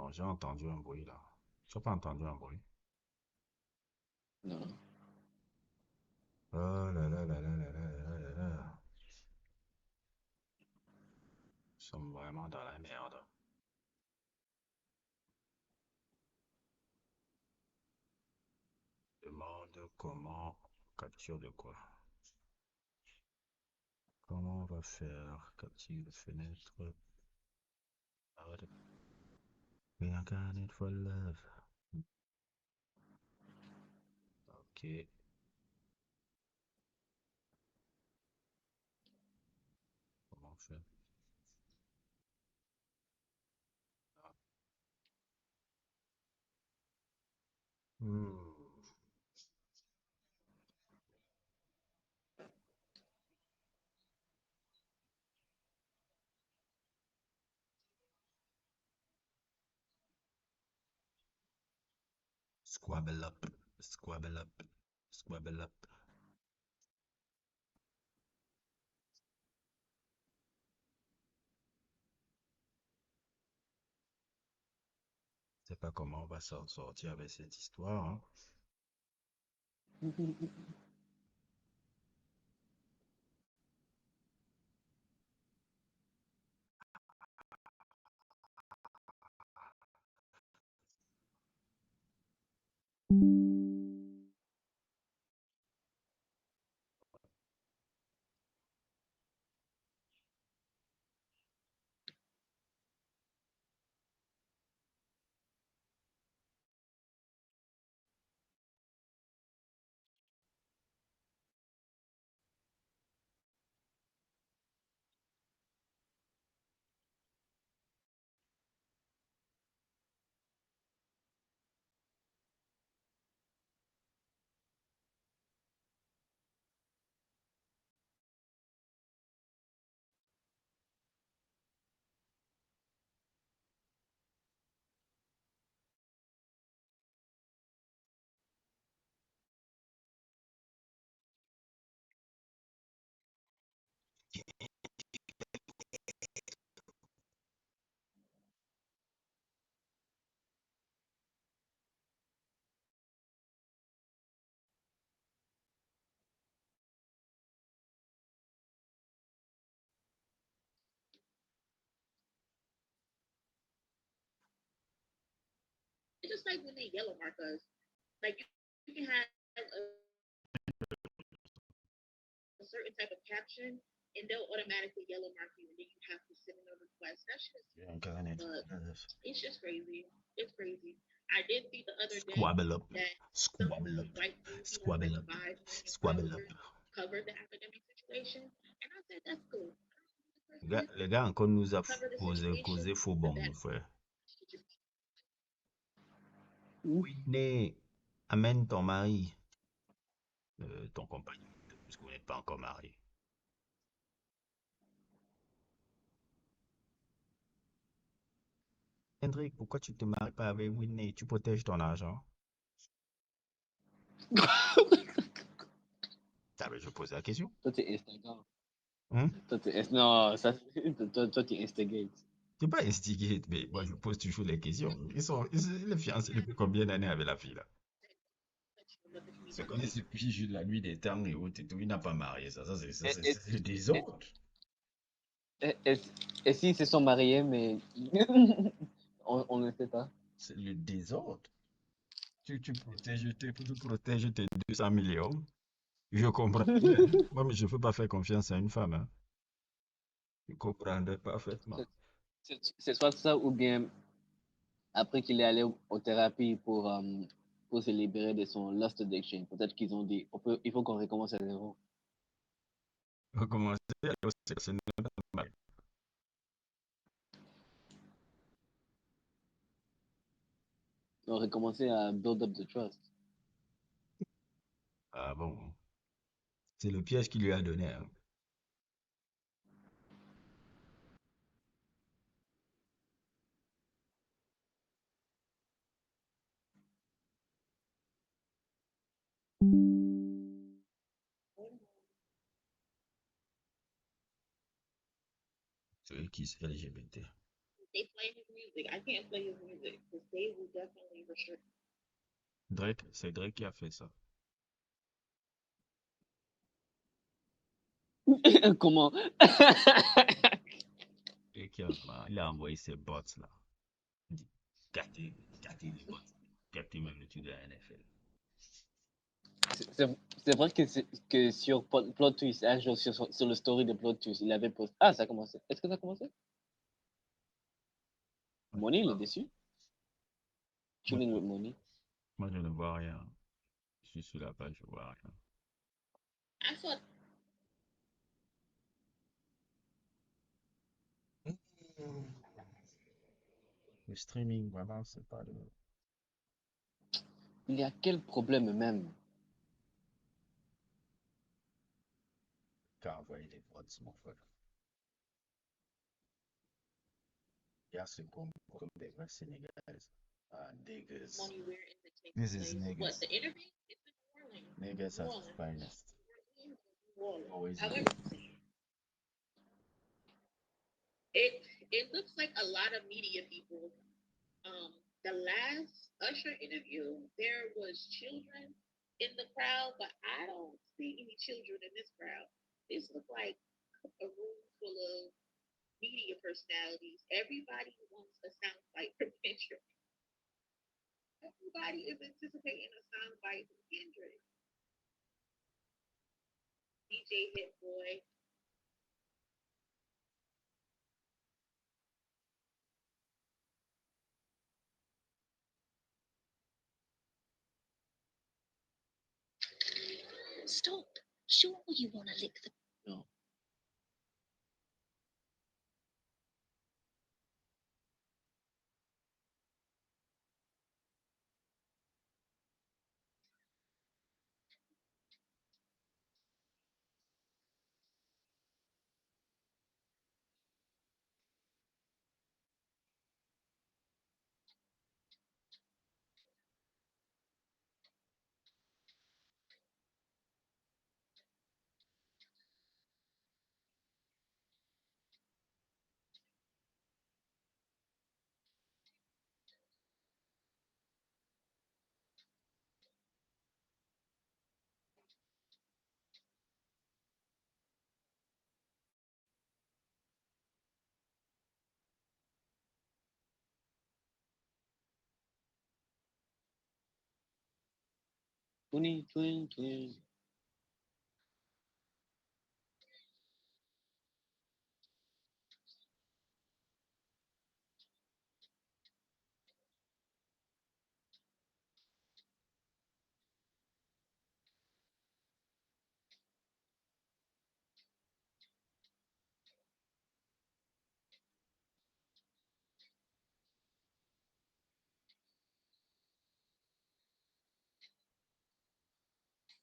Bon, j'ai entendu un bruit là. Tu n'as pas entendu un bruit? Non. Oh là là là là là là là là là. Nous sommes vraiment dans la merde. Demande comment. Capture de quoi? Comment on va faire? Capture de fenêtre. Reincarnate for love. Ok. Comment on fait? Ah. Hmm. Squabble up. Squabble up. Squabble up. Je sais pas comment on va s'en sortir avec cette histoire, hein. It's just like when they yellow mark us. Like you can have a certain type of caption, and they'll automatically yellow mark you, and then you have to send in a request. That shit is, Reincarnate but for love. it's just crazy. It's crazy. I did see the other day Squabble up. that some Squabble up. white movie, like Squabble up. 5 million Squabble up. followers, covered the academic situation, and I said that's cool. Le gars encore nous a Cover the causé situation, faux but bon, that mon frère. just Whitney, amène ton mari, ton compagnon, puisque vous n'êtes pas encore marié. Kendrick, pourquoi tu te maries pas avec Whitney? Tu protèges ton argent. Ah, ben, je pose la question. Toi, t'es Instagram. Hein? Non, ça, toi, t'es Instigate. Je pas instigate, mais moi, je pose toujours les questions. Les fiancés depuis combien d'années avec la fille, là? Ils se connaissent depuis juste la nuit des temps et autres et tout. Il n'a pas marié, Et, et, c'est le et, désordre. et, et s'ils se sont mariés, mais on ne sait pas. C'est le désordre. Tu protèges tes 200 millions. Je comprends bien, hein. Moi, mais je ne peux pas faire confiance à une femme, hein. Je comprendrais parfaitement. C'est soit ça ou bien après qu'il est allé aux thérapies pour se libérer de son lust addiction. Peut-être qu'ils ont dit, il faut qu'on recommence à zéro. Recommencer, alors, c'est normal. Donc, recommencer à build up the trust. Ah bon, c'est le piège qu'il lui a donné, hein. Celui qui est LGBT. they play his music. I can't play his music because they will definitely restrict. Drake, c'est Drake qui a fait ça. Comment? Et il a envoyé ses bots là. Il dit, gâtez les bots. Gâtez même le truc de la NFL. C'est vrai que sur Plot Twist, un jour sur le story de Plot Twist, il avait posté. Ah, ça a commencé. Est-ce que ça a commencé? Ouais. Money, il est dessus. Moi, Chilling with Money. moi, je ne vois rien. Je suis sur la page, je vois rien. I saw Le streaming, vraiment, c'est pas le. Il y a quel problème même? Qu'à envoyer les bots, mon frère. Il y a ce comme des vrais Sénégalais. Ah, niggas. money where is it taking This is place? What niggas. the interview? It's in New Orleans. Niggas New at its Orleans. finest. New Orleans. Always However, niggas. it it looks like a lot of media people. The last Usher interview, there was children in the crowd, but I don't see any children in this crowd. This looks like a room full of media personalities. Everybody wants a soundbite from Kendrick. Everybody is anticipating a soundbite from Kendrick. DJ Hit Boy. Stop. Sure, you want to lick the. No. Twin, twin, twin.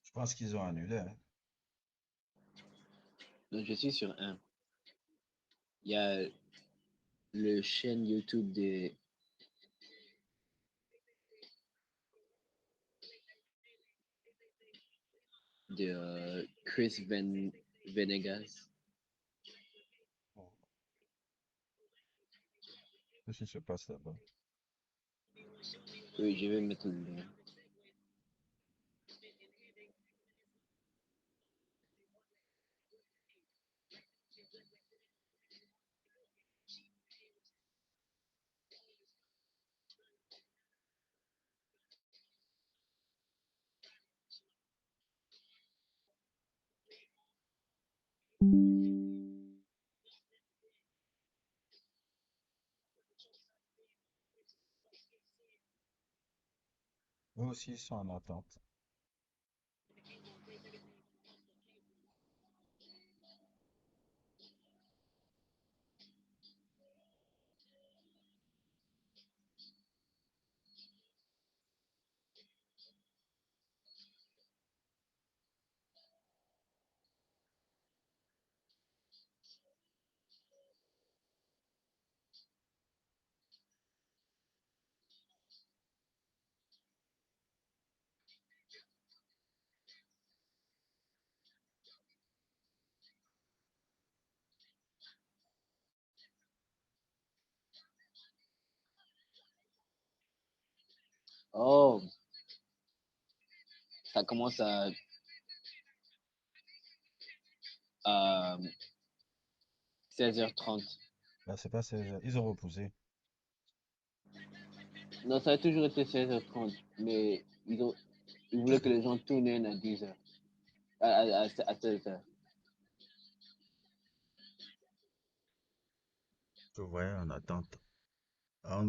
Je pense qu'ils ont annulé. Hein. Donc, je suis sur un. Il y a le chaîne YouTube de Chris Venegas. Bon, qu'est-ce qui se passe là-bas? Oui, je vais mettre le lien. Eux aussi, ils sont en attente. ça commence à 16h30. Là, c'est pas 16h. Ils ont repoussé. Non, ça a toujours été 16h30, mais ils voulaient que les gens tournent à 10h, à 16h. Je voyais en attente. Dans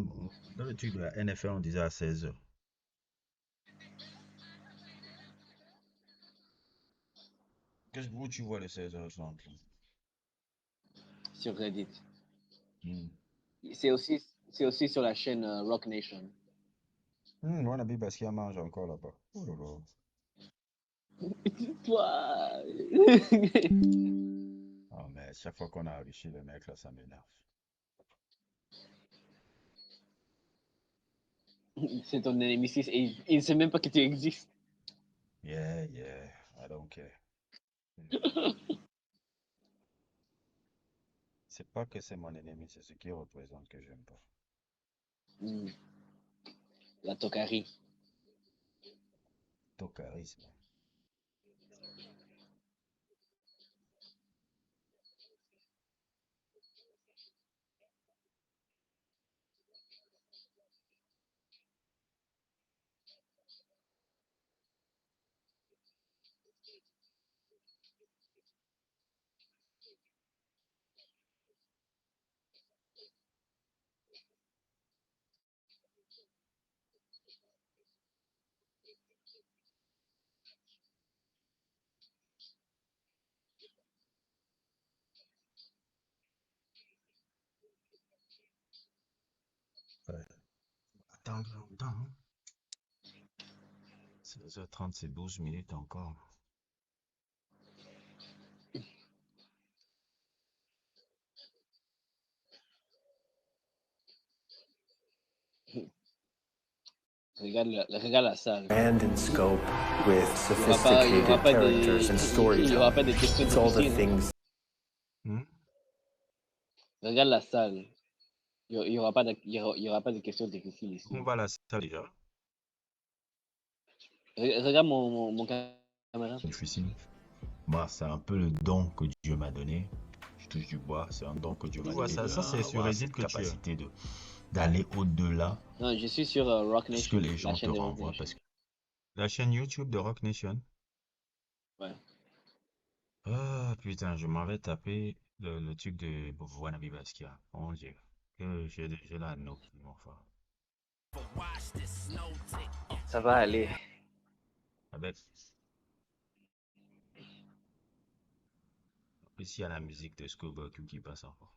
le truc de la NFL, on disait à 16h. Où tu vois les 16h30 là? Sur Reddit. Hmm. C'est aussi, c'est aussi sur la chaîne Rock Nation. Wannabe Basquiat mange encore là-bas. Oh là là. Toi! Ah, mais chaque fois qu'on a réussi le mec là, ça m'énerve. C'est ton ennemi 6 et il ne sait même pas que tu existes. Yeah, yeah, I don't care. C'est pas que c'est mon ennemi, c'est ce qu'il représente que j'aime pas. Mm. La Tokari. Ton charisme. Ouais. Attendre longtemps, hein. 16h30, c'est 12 minutes encore. Regarde la salle. Grand in scope with Il n'y aura, il y aura sophisticated pas characters and il y aura pas storytelling. des questions It's all the difficiles. things. Hmm? Regarde la salle. Il y aura pas il y aura pas de questions difficiles ici. On va à la salle déjà. Regarde mon caméra. Difficile. Moi, c'est un peu le don que Dieu m'a donné. Je touche du bois, c'est un don que Dieu m'a donné. Ça, c'est sur Reddit que capacité d'aller au-delà Non, je suis sur Rock de ce que Nation, les la gens te chaîne de Rock renvoient. Nation. Parce que la chaîne YouTube de Rock Nation. Ouais. Ah putain, je m'en vais taper le truc de Wannabe Basquiat. Mon Dieu. Que j'ai la note, mon frère. Ça va aller. Avec, en plus, il y a la musique de Schoolboy Q qui passe encore.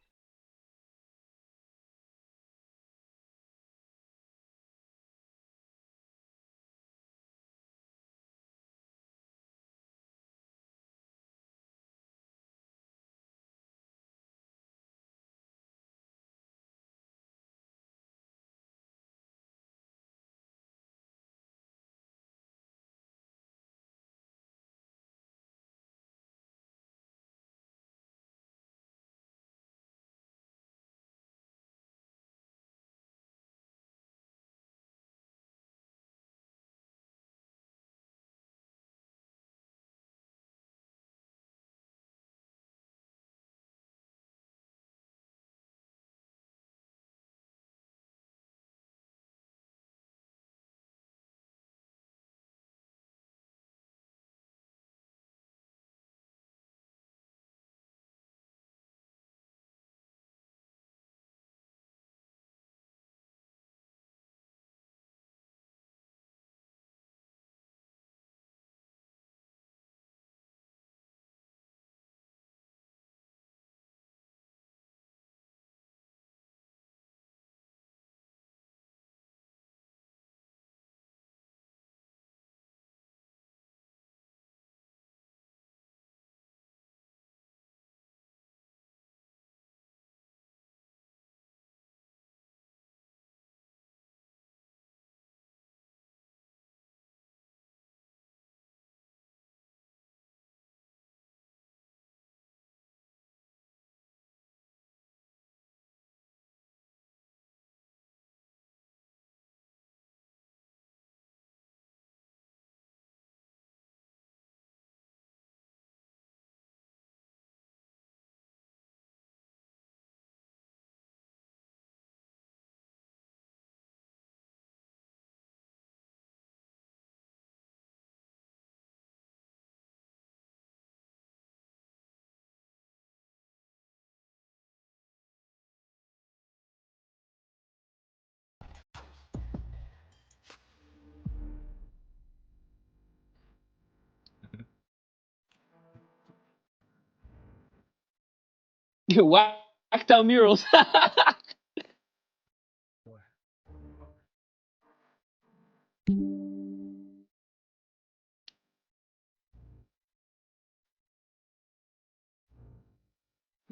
Whacked out murals.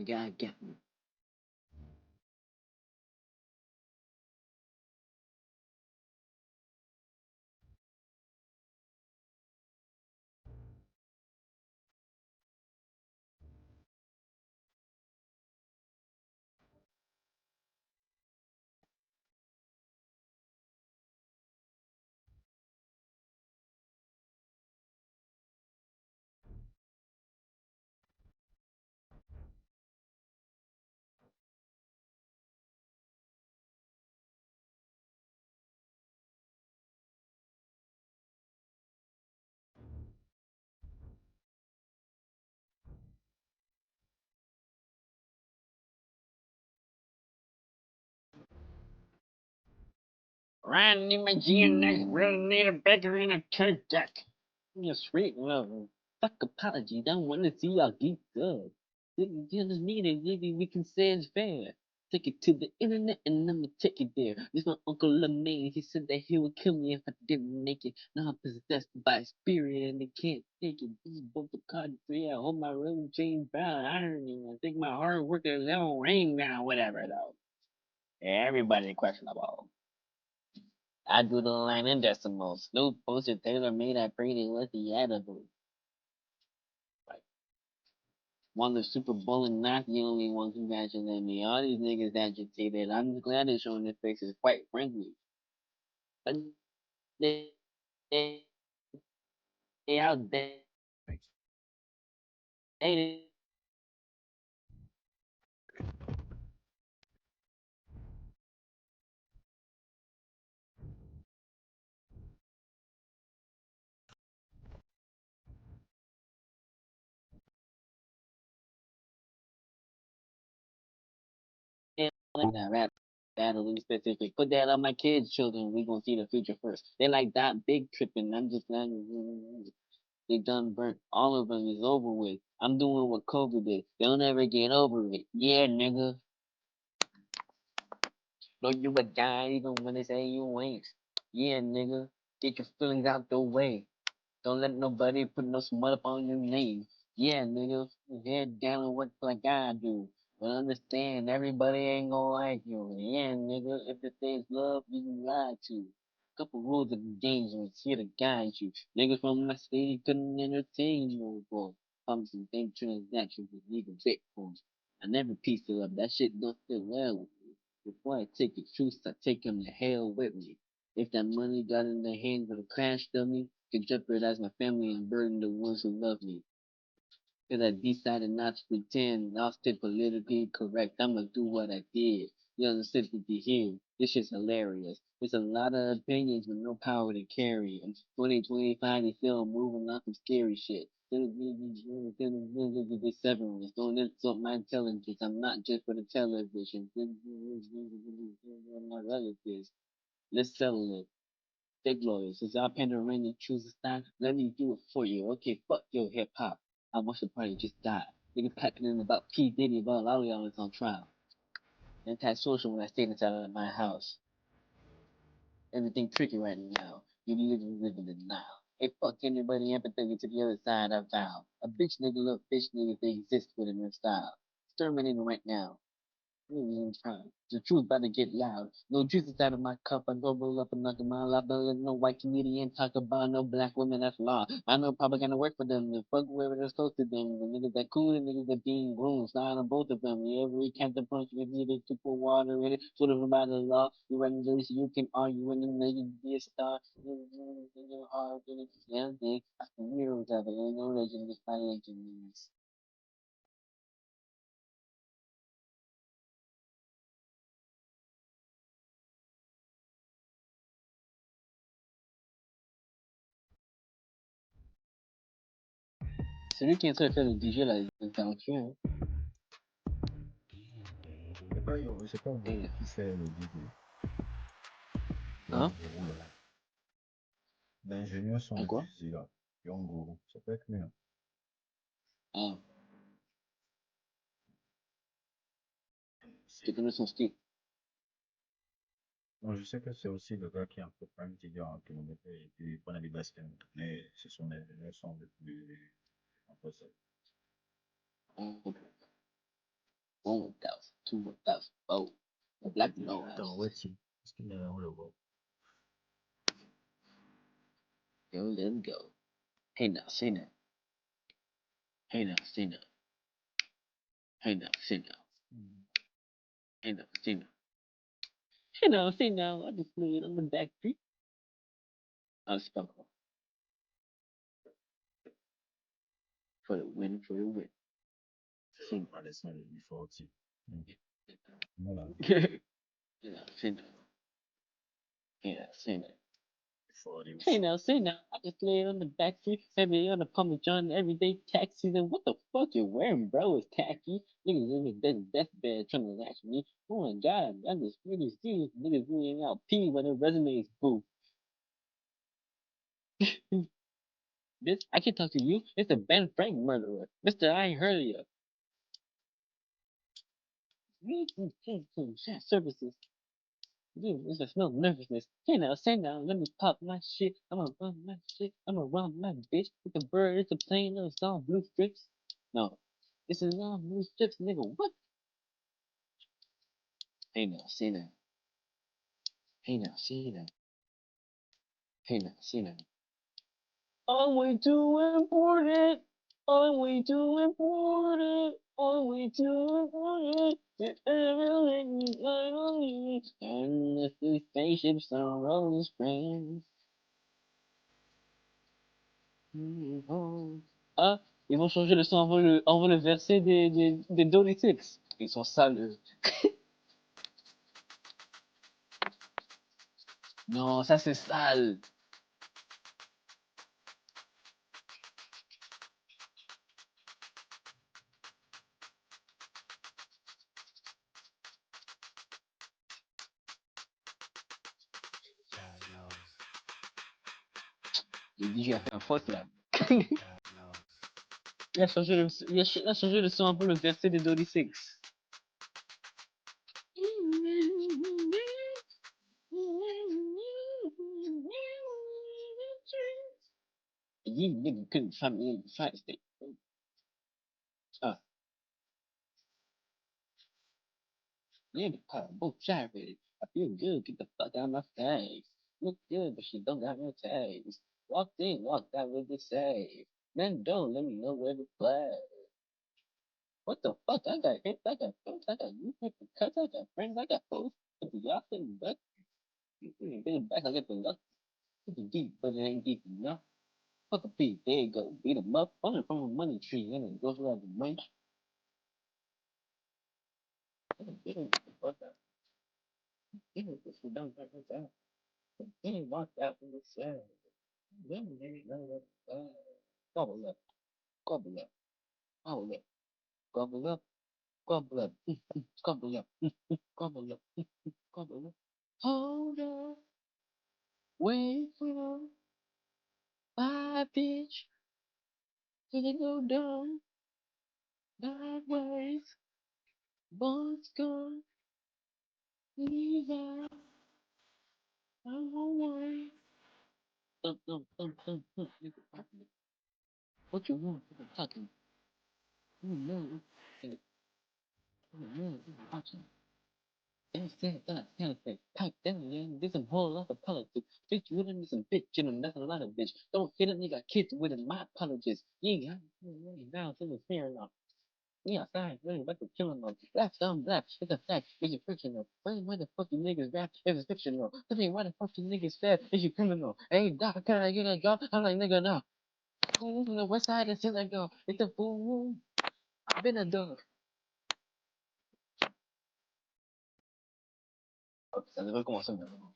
God, get me. Randy McGee really need a bigger in a church deck. You're sweet love. Fuck apology. Don't want to see y'all geek good. You just need it. Maybe we can say it's fair. Take it to the internet and I'ma take it there. This my uncle Lamar. He said that he would kill me if I didn't make it. Now I'm possessed by a spirit and they can't take it. This is both the card free. I hope my room changed brown irony. I think my hard work is on rain now. Whatever though. Everybody questionable. I do the line in decimals. Snoop posted Taylor made I pretty with the edible. Like, won the Super Bowl and not the only one congratulating me. All these niggas agitated. I'm just glad they're showing their faces quite frankly. But they, they out there. They that rap battle in specific. Put that on my kids' children. We gonna see the future first. They like that big tripping. I'm just not. They done burnt all of them is over with. I'm doing what Kobe did. They'll never get over it. Yeah, nigga. Know you a guy even when they say you ain't. Yeah, nigga. Get your feelings out the way. Don't let nobody put no smut up on your name. Yeah, nigga. Head down and work like I do. But understand, everybody ain't gonna like you. Yeah, nigga. If it says love, you can lie to. Couple rules of the dangerous here to guide you. Niggas from my city couldn't entertain you for pumps and bank transactions with legal Bitcoin. I never pieced it up. That shit don't fit well with me. Before I take the truth, I take him to hell with me. If that money got in the hands of a crash dummy, could jeopardize my family and burden the ones who love me. Cause I decided not to pretend, I'll stay politically correct. I'ma do what I did. You understand what you hear? This shit's hilarious. There's a lot of opinions with no power to carry. And 2025 is still moving on some scary shit. This severance. Don't insult my intelligence. I'm not just for the television. My relatives. Let's settle it. Big lawyers. Since our panoramic choose a style, let me do it for you. Okay, fuck your hip hop. I watched the party just die. Niggas packing in about P. Diddy about all y'all is on trial. Antisocial when I stayed inside of my house. Everything tricky right now. You live in denial. Hey, fuck anybody empathetic to the other side, I vow. A bitch nigga look bitch nigga they exist with in their style. Exterminating right now. The truth about to get loud. No juice inside of my cup. I go roll up and knock a mile. I don't let no white comedian talk about no black women. That's law. I know propaganda work for them. The fuck whoever they're supposed to them. The niggas that cool, the niggas that being groomed. Slide on both of them. You every captain punch you needed to put water in it. Sort of about the law. You running the least you can argue and then niggas be a star. You hard with it. Yeah, they heroes of it. Ain't no legend despite legends. Celui qui est en train de faire le DJ là, il est talentueux, hein. C'est pas Et, qui fait le DJ. hein? Yonguru, là. L'ingénieur son À quoi? ici, là. Yonguru. Ça peut être lui, hein. Ah. Tu connais son style. Bon, je sais que c'est aussi le gars qui est un peu prime, qui dit en kilomètre et puis prenait des baskets. Mais ce sont les sons les plus impossibles. Oh, 1,000, 2,000, 4. Black no Attends, house. ouais, si. Parce qu'il est on le voit. Yo, let's go. Hey now, say now. Hey now, say now. Hey now, say now. Hey now, say now. Hey now, say now. I just played on the back street. I was stuck for the win, for the win. Sing. Ah, les sons les plus forts aussi. Voilà. Hey now, say now. Hey now, say now. Fort et Hey now, say now. I just laid on the back seat, maybe on the Palm John everyday taxis. And what the fuck you wearing, bro? Is tacky. Niggas in the deathbed trying to latch me. Oh my god, I just really see niggas reading out P when their resumes boo. This I can talk to you. It's a Ben Frank murderer. Mister, I ain't heard of you. Services. Dude, it's a smell of nervousness. Hey now, say now, let me pop my shit. I'ma run my shit. I'ma run my bitch. With the bird, it's a plane, it's all blue strips. No, this is all blue strips, nigga. What? Hey now, say now. Hey now, say now. Hey now, say now. I'm way too important. I'm way too important. I'm way too important. And the spaceships are rolling springs. Ah, ils vont changer le son avant le verset des Dolly Six. Ils sont sales. Non, ça c'est sale. Le DJ a fait un faute là. Il a changé le son avant le verset des Dolly Six. You nigga couldn't find me in the fight state. Ah, nigga caught both gyrated. I feel good, get the fuck out of my face. Look good, but she don't got no taste. Walked in, walked out with the save. Man, don't let me know where to play. What the fuck? I got hits, I got folks, I got newspaper cuts, I got friends, I got folks. But the y'all sitting back, you get it back, I get the luck. It's deep, but it ain't deep enough. Fuck a beat, there you go, beat 'em up. Only from a money tree, and it goes around the money. Get it, fuck out. Get it, this is done, fuck out. Get it, walked out from the side. Then they know that, gobble up, gobble up, gobble up, gobble up, gobble up, gobble up, gobble up, gobble up. Hold on, wait for my bitch. Till it go down, sideways, buns gone, leave out, I won't worry. Nigga, what you want? Nigga, talking. You know, nigga, you know, nigga, watching. They said that, pipe down, yeah. There's a whole lot of politics. Bitch, you wouldn't some bitch, you know, that's a lot of bitch. Don't feel it, nigga, kids with my apologies. You ain't got now, so it's fair enough. We outside, really about to kill him. Black on black, it's a fact, it's a fictional. Why the fuck you niggas rap if it's fictional? Tell me why the fuck you niggas fat if you criminal? Hey, doc, can I get a job? I'm like, nigga, no. From the west side, it's still I go. It's a fool. I've been a dog. Ça devrait commencer maintenant.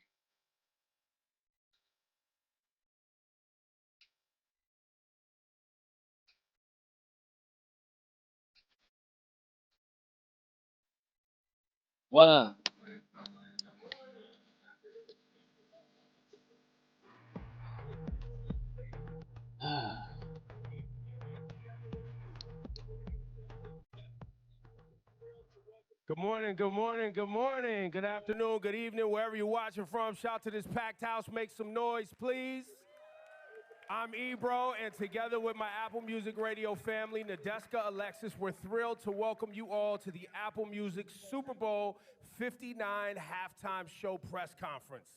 Voilà. Ah. Good morning, good morning, good morning, good afternoon, good evening, wherever you're watching from. Shout to this packed house, make some noise, please. I'm Ebro, and together with my Apple Music Radio family, Nadeska, Alexis, we're thrilled to welcome you all to the Apple Music Super Bowl 59 halftime show press conference.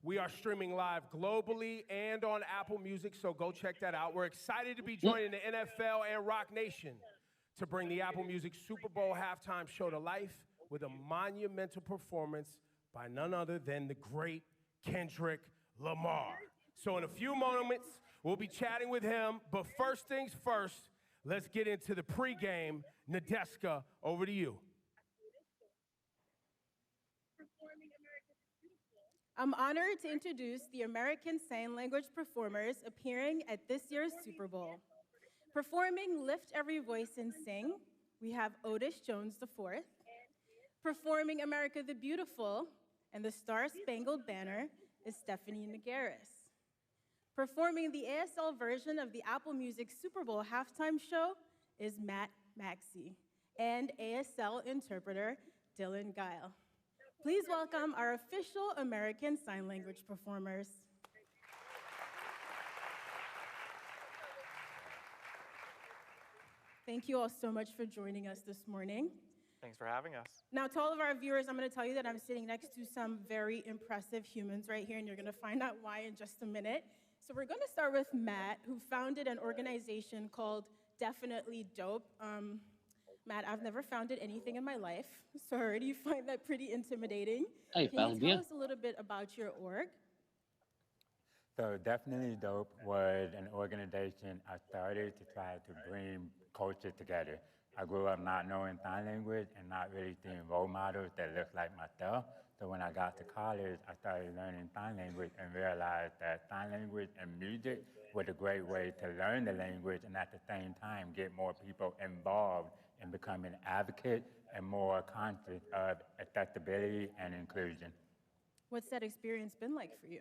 We are streaming live globally and on Apple Music, so go check that out. We're excited to be joining the NFL and Rock Nation to bring the Apple Music Super Bowl halftime show to life with a monumental performance by none other than the great Kendrick Lamar. So in a few moments, we'll be chatting with him, but first things first, let's get into the pregame. Nadeska, over to you. I'm honored to introduce the American Sign Language performers appearing at this year's Super Bowl. Performing Lift Every Voice and Sing, we have Otis Jones IV. Performing America the Beautiful and the Star Spangled Banner is Stephanie Nagaris. Performing the ASL version of the Apple Music Super Bowl halftime show is Matt Maxey and ASL interpreter Dylan Guile. Please welcome our official American Sign Language performers. Thank you all so much for joining us this morning. Thanks for having us. Now, to all of our viewers, I'm going to tell you that I'm sitting next to some very impressive humans right here, and you're going to find out why in just a minute. So we're going to start with Matt, who founded an organization called Definitely Dope. Matt, I've never founded anything in my life, so I already find that pretty intimidating. I Can you found tell you. us a little bit about your org? So Definitely Dope was an organization I started to try to bring culture together. I grew up not knowing sign language and not really seeing role models that looked like myself. So when I got to college, I started learning sign language and realized that sign language and music was a great way to learn the language and at the same time get more people involved in becoming advocates and more conscious of accessibility and inclusion. What's that experience been like for you?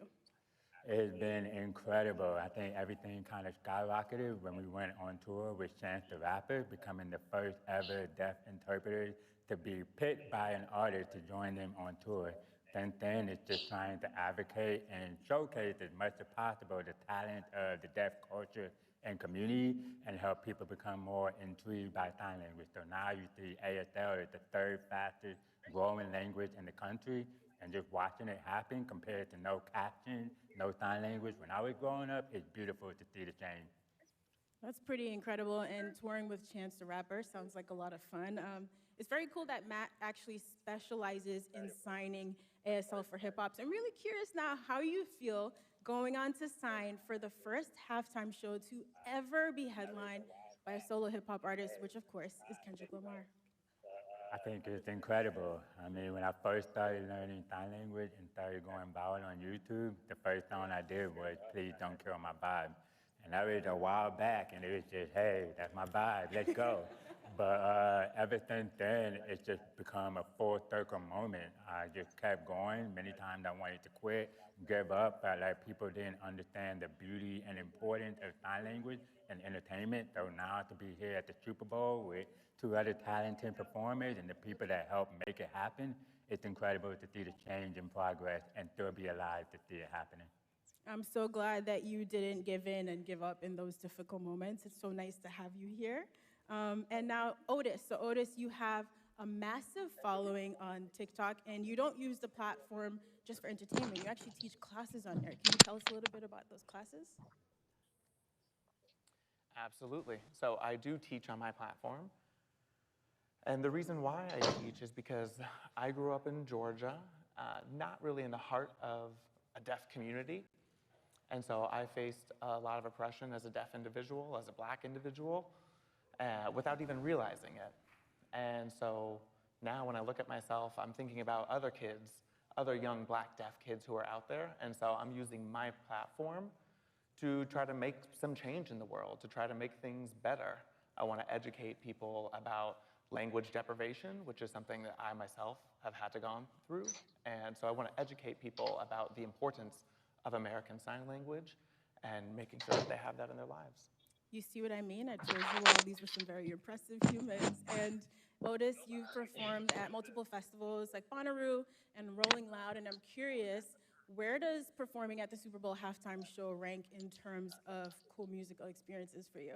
It's been incredible. I think everything kind of skyrocketed when we went on tour with Chance the Rapper, becoming the first ever deaf interpreter to be picked by an artist to join them on tour. Since then, it's just trying to advocate and showcase as much as possible the talent of the deaf culture and community and help people become more intrigued by sign language. So now you see ASL is the third fastest growing language in the country, and just watching it happen compared to no caption, no sign language. When I was growing up, it's beautiful to see the change. That's pretty incredible, and touring with Chance the Rapper sounds like a lot of fun. It's very cool that Matt actually specializes in signing ASL for hip-hops. I'm really curious now how you feel going on to sign for the first halftime show to ever be headlined by a solo hip-hop artist, which of course is Kendrick Lamar. I think it's incredible. I mean, when I first started learning sign language and started going viral on YouTube, the first song I did was Please Don't Kill My Vibe. And that was a while back, and it was just, hey, that's my vibe, let's go. But ever since then, it's just become a full circle moment. I just kept going. Many times I wanted to quit, give up, but like people didn't understand the beauty and importance of sign language and entertainment. So now to be here at the Super Bowl with two other talented performers and the people that helped make it happen, it's incredible to see the change and progress and still be alive to see it happening. I'm so glad that you didn't give in and give up in those difficult moments. It's so nice to have you here. And now, Otis. So, Otis, you have a massive following on TikTok, and you don't use the platform just for entertainment. You actually teach classes on there. Can you tell us a little bit about those classes? Absolutely. So I do teach on my platform. And the reason why I teach is because I grew up in Georgia, not really in the heart of a deaf community. And so I faced a lot of oppression as a deaf individual, as a black individual, without even realizing it. And so now when I look at myself, I'm thinking about other kids, other young black deaf kids who are out there. And so I'm using my platform to try to make some change in the world, to try to make things better. I want to educate people about language deprivation, which is something that I myself have had to gone through. And so I want to educate people about the importance of American Sign Language and making sure that they have that in their lives. You see what I mean? I told you all these were some very impressive humans. And Otis, you've performed at multiple festivals like Bonnaroo and Rolling Loud, and I'm curious, where does performing at the Super Bowl halftime show rank in terms of cool musical experiences for you?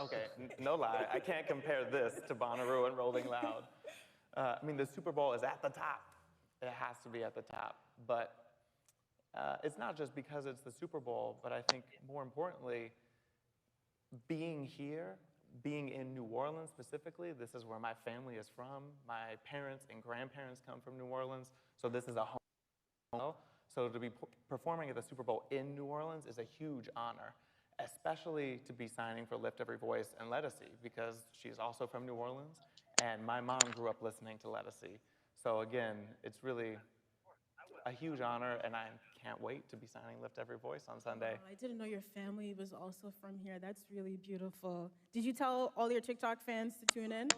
Okay, no lie, I can't compare this to Bonnaroo and Rolling Loud. I mean, the Super Bowl is at the top. It has to be at the top. But it's not just because it's the Super Bowl, but I think more importantly, being here, being in New Orleans specifically, this is where my family is from. My parents and grandparents come from New Orleans, so this is a home. So to be performing at the Super Bowl in New Orleans is a huge honor, especially to be signing for Lift Every Voice and Lettucey, because she's also from New Orleans, and my mom grew up listening to Lettucey. So again, it's really a huge honor, and I can't wait to be signing Lift Every Voice on Sunday. Oh, I didn't know your family was also from here. That's really beautiful. Did you tell all your TikTok fans to tune in?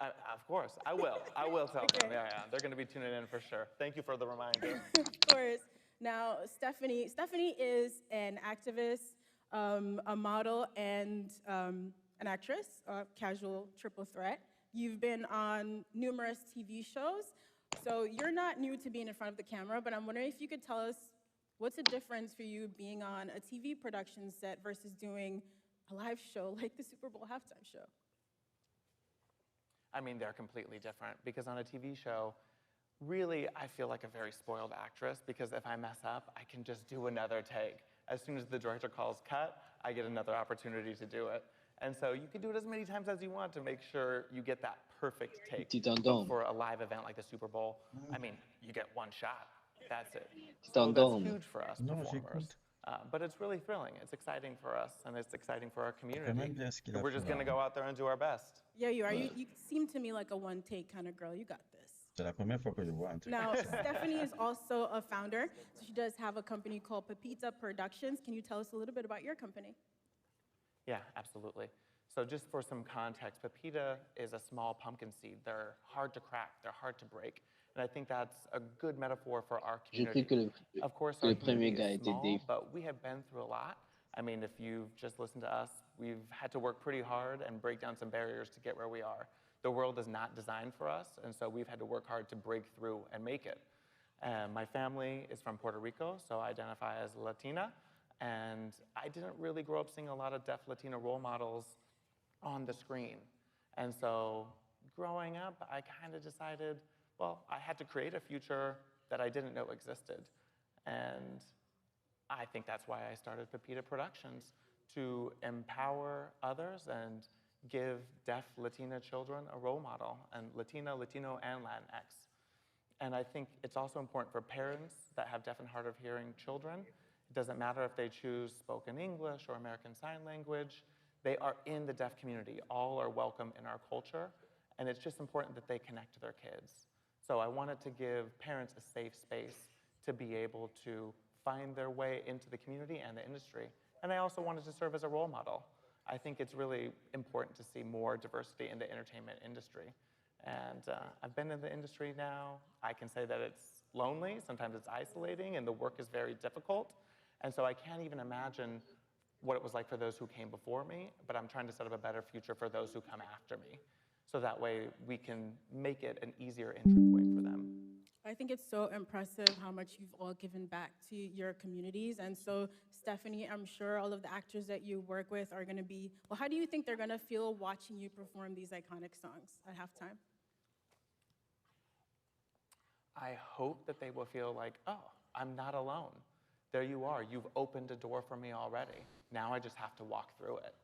Of course, I will. I will tell them. Okay. Yeah, yeah, they're going to be tuning in for sure. Thank you for the reminder. Of course. Now, Stephanie is an activist, a model, and an actress, a casual triple threat. You've been on numerous TV shows, so you're not new to being in front of the camera, but I'm wondering if you could tell us what's the difference for you being on a TV production set versus doing a live show like the Super Bowl halftime show? I mean, they're completely different because on a TV show, really, I feel like a very spoiled actress because if I mess up, I can just do another take. As soon as the director calls cut, I get another opportunity to do it. And so you can do it as many times as you want to make sure you get that perfect take. But for a live event like the Super Bowl, I mean, you get one shot. That's it. So that's huge for us performers. But it's really thrilling. It's exciting for us, and it's exciting for our community. We're just going to go out there and do our best. Yeah, you are. You seem to me like a one-take kind of girl. You got this. C'est la première fois que je vois un truc. Now, Stephanie is also a founder, so she does have a company called Pepita Productions. Can you tell us a little bit about your company? Yeah, absolutely. So just for some context, Pepita is a small pumpkin seed. They're hard to crack, they're hard to break. And I think that's a good metaphor for our community. Of course, our community is small, but we have been through a lot. I mean, if you've just listened to us, we've had to work pretty hard and break down some barriers to get where we are. The world is not designed for us, and so we've had to work hard to break through and make it. My family is from Puerto Rico, so I identify as Latina, and I didn't really grow up seeing a lot of deaf Latina role models on the screen. And so growing up, I kind of decided, well, I had to create a future that I didn't know existed. And I think that's why I started Pepita Productions, to empower others and give deaf Latina children a role model, and Latino, and Latinx. And I think it's also important for parents that have deaf and hard of hearing children. It doesn't matter if they choose spoken English or American Sign Language. They are in the deaf community. All are welcome in our culture, and it's just important that they connect to their kids. So I wanted to give parents a safe space to be able to find their way into the community and the industry. And I also wanted to serve as a role model. I think it's really important to see more diversity in the entertainment industry. And I've been in the industry now. I can say that it's lonely, sometimes it's isolating, and the work is very difficult. And so I can't even imagine what it was like for those who came before me, but I'm trying to set up a better future for those who come after me. So that way we can make it an easier entry point for them. I think it's so impressive how much you've all given back to your communities. And so, Stephanie, I'm sure all of the actors that you work with are going to be, well, how do you think they're going to feel watching you perform these iconic songs at halftime? I hope that they will feel like, oh, I'm not alone. There you are. You've opened a door for me already. Now I just have to walk through it.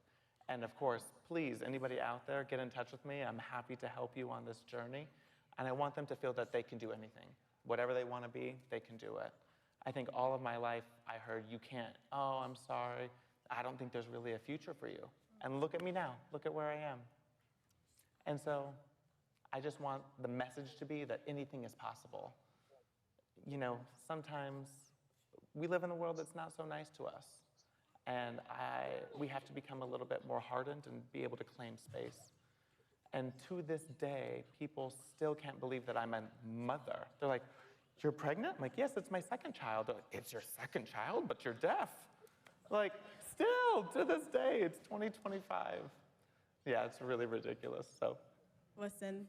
And of course, please, anybody out there, get in touch with me. I'm happy to help you on this journey. And I want them to feel that they can do anything. Whatever they want to be, they can do it. I think all of my life, I heard, you can't. Oh, I'm sorry. I don't think there's really a future for you. And look at me now. Look at where I am. And so I just want the message to be that anything is possible. You know, sometimes we live in a world that's not so nice to us. And we have to become a little bit more hardened and be able to claim space. And to this day, people still can't believe that I'm a mother. They're like, you're pregnant? I'm like, yes, it's my second child. They're like, it's your second child, but you're deaf. Like, Still, to this day, it's 2025. Yeah, it's really ridiculous. So, Listen,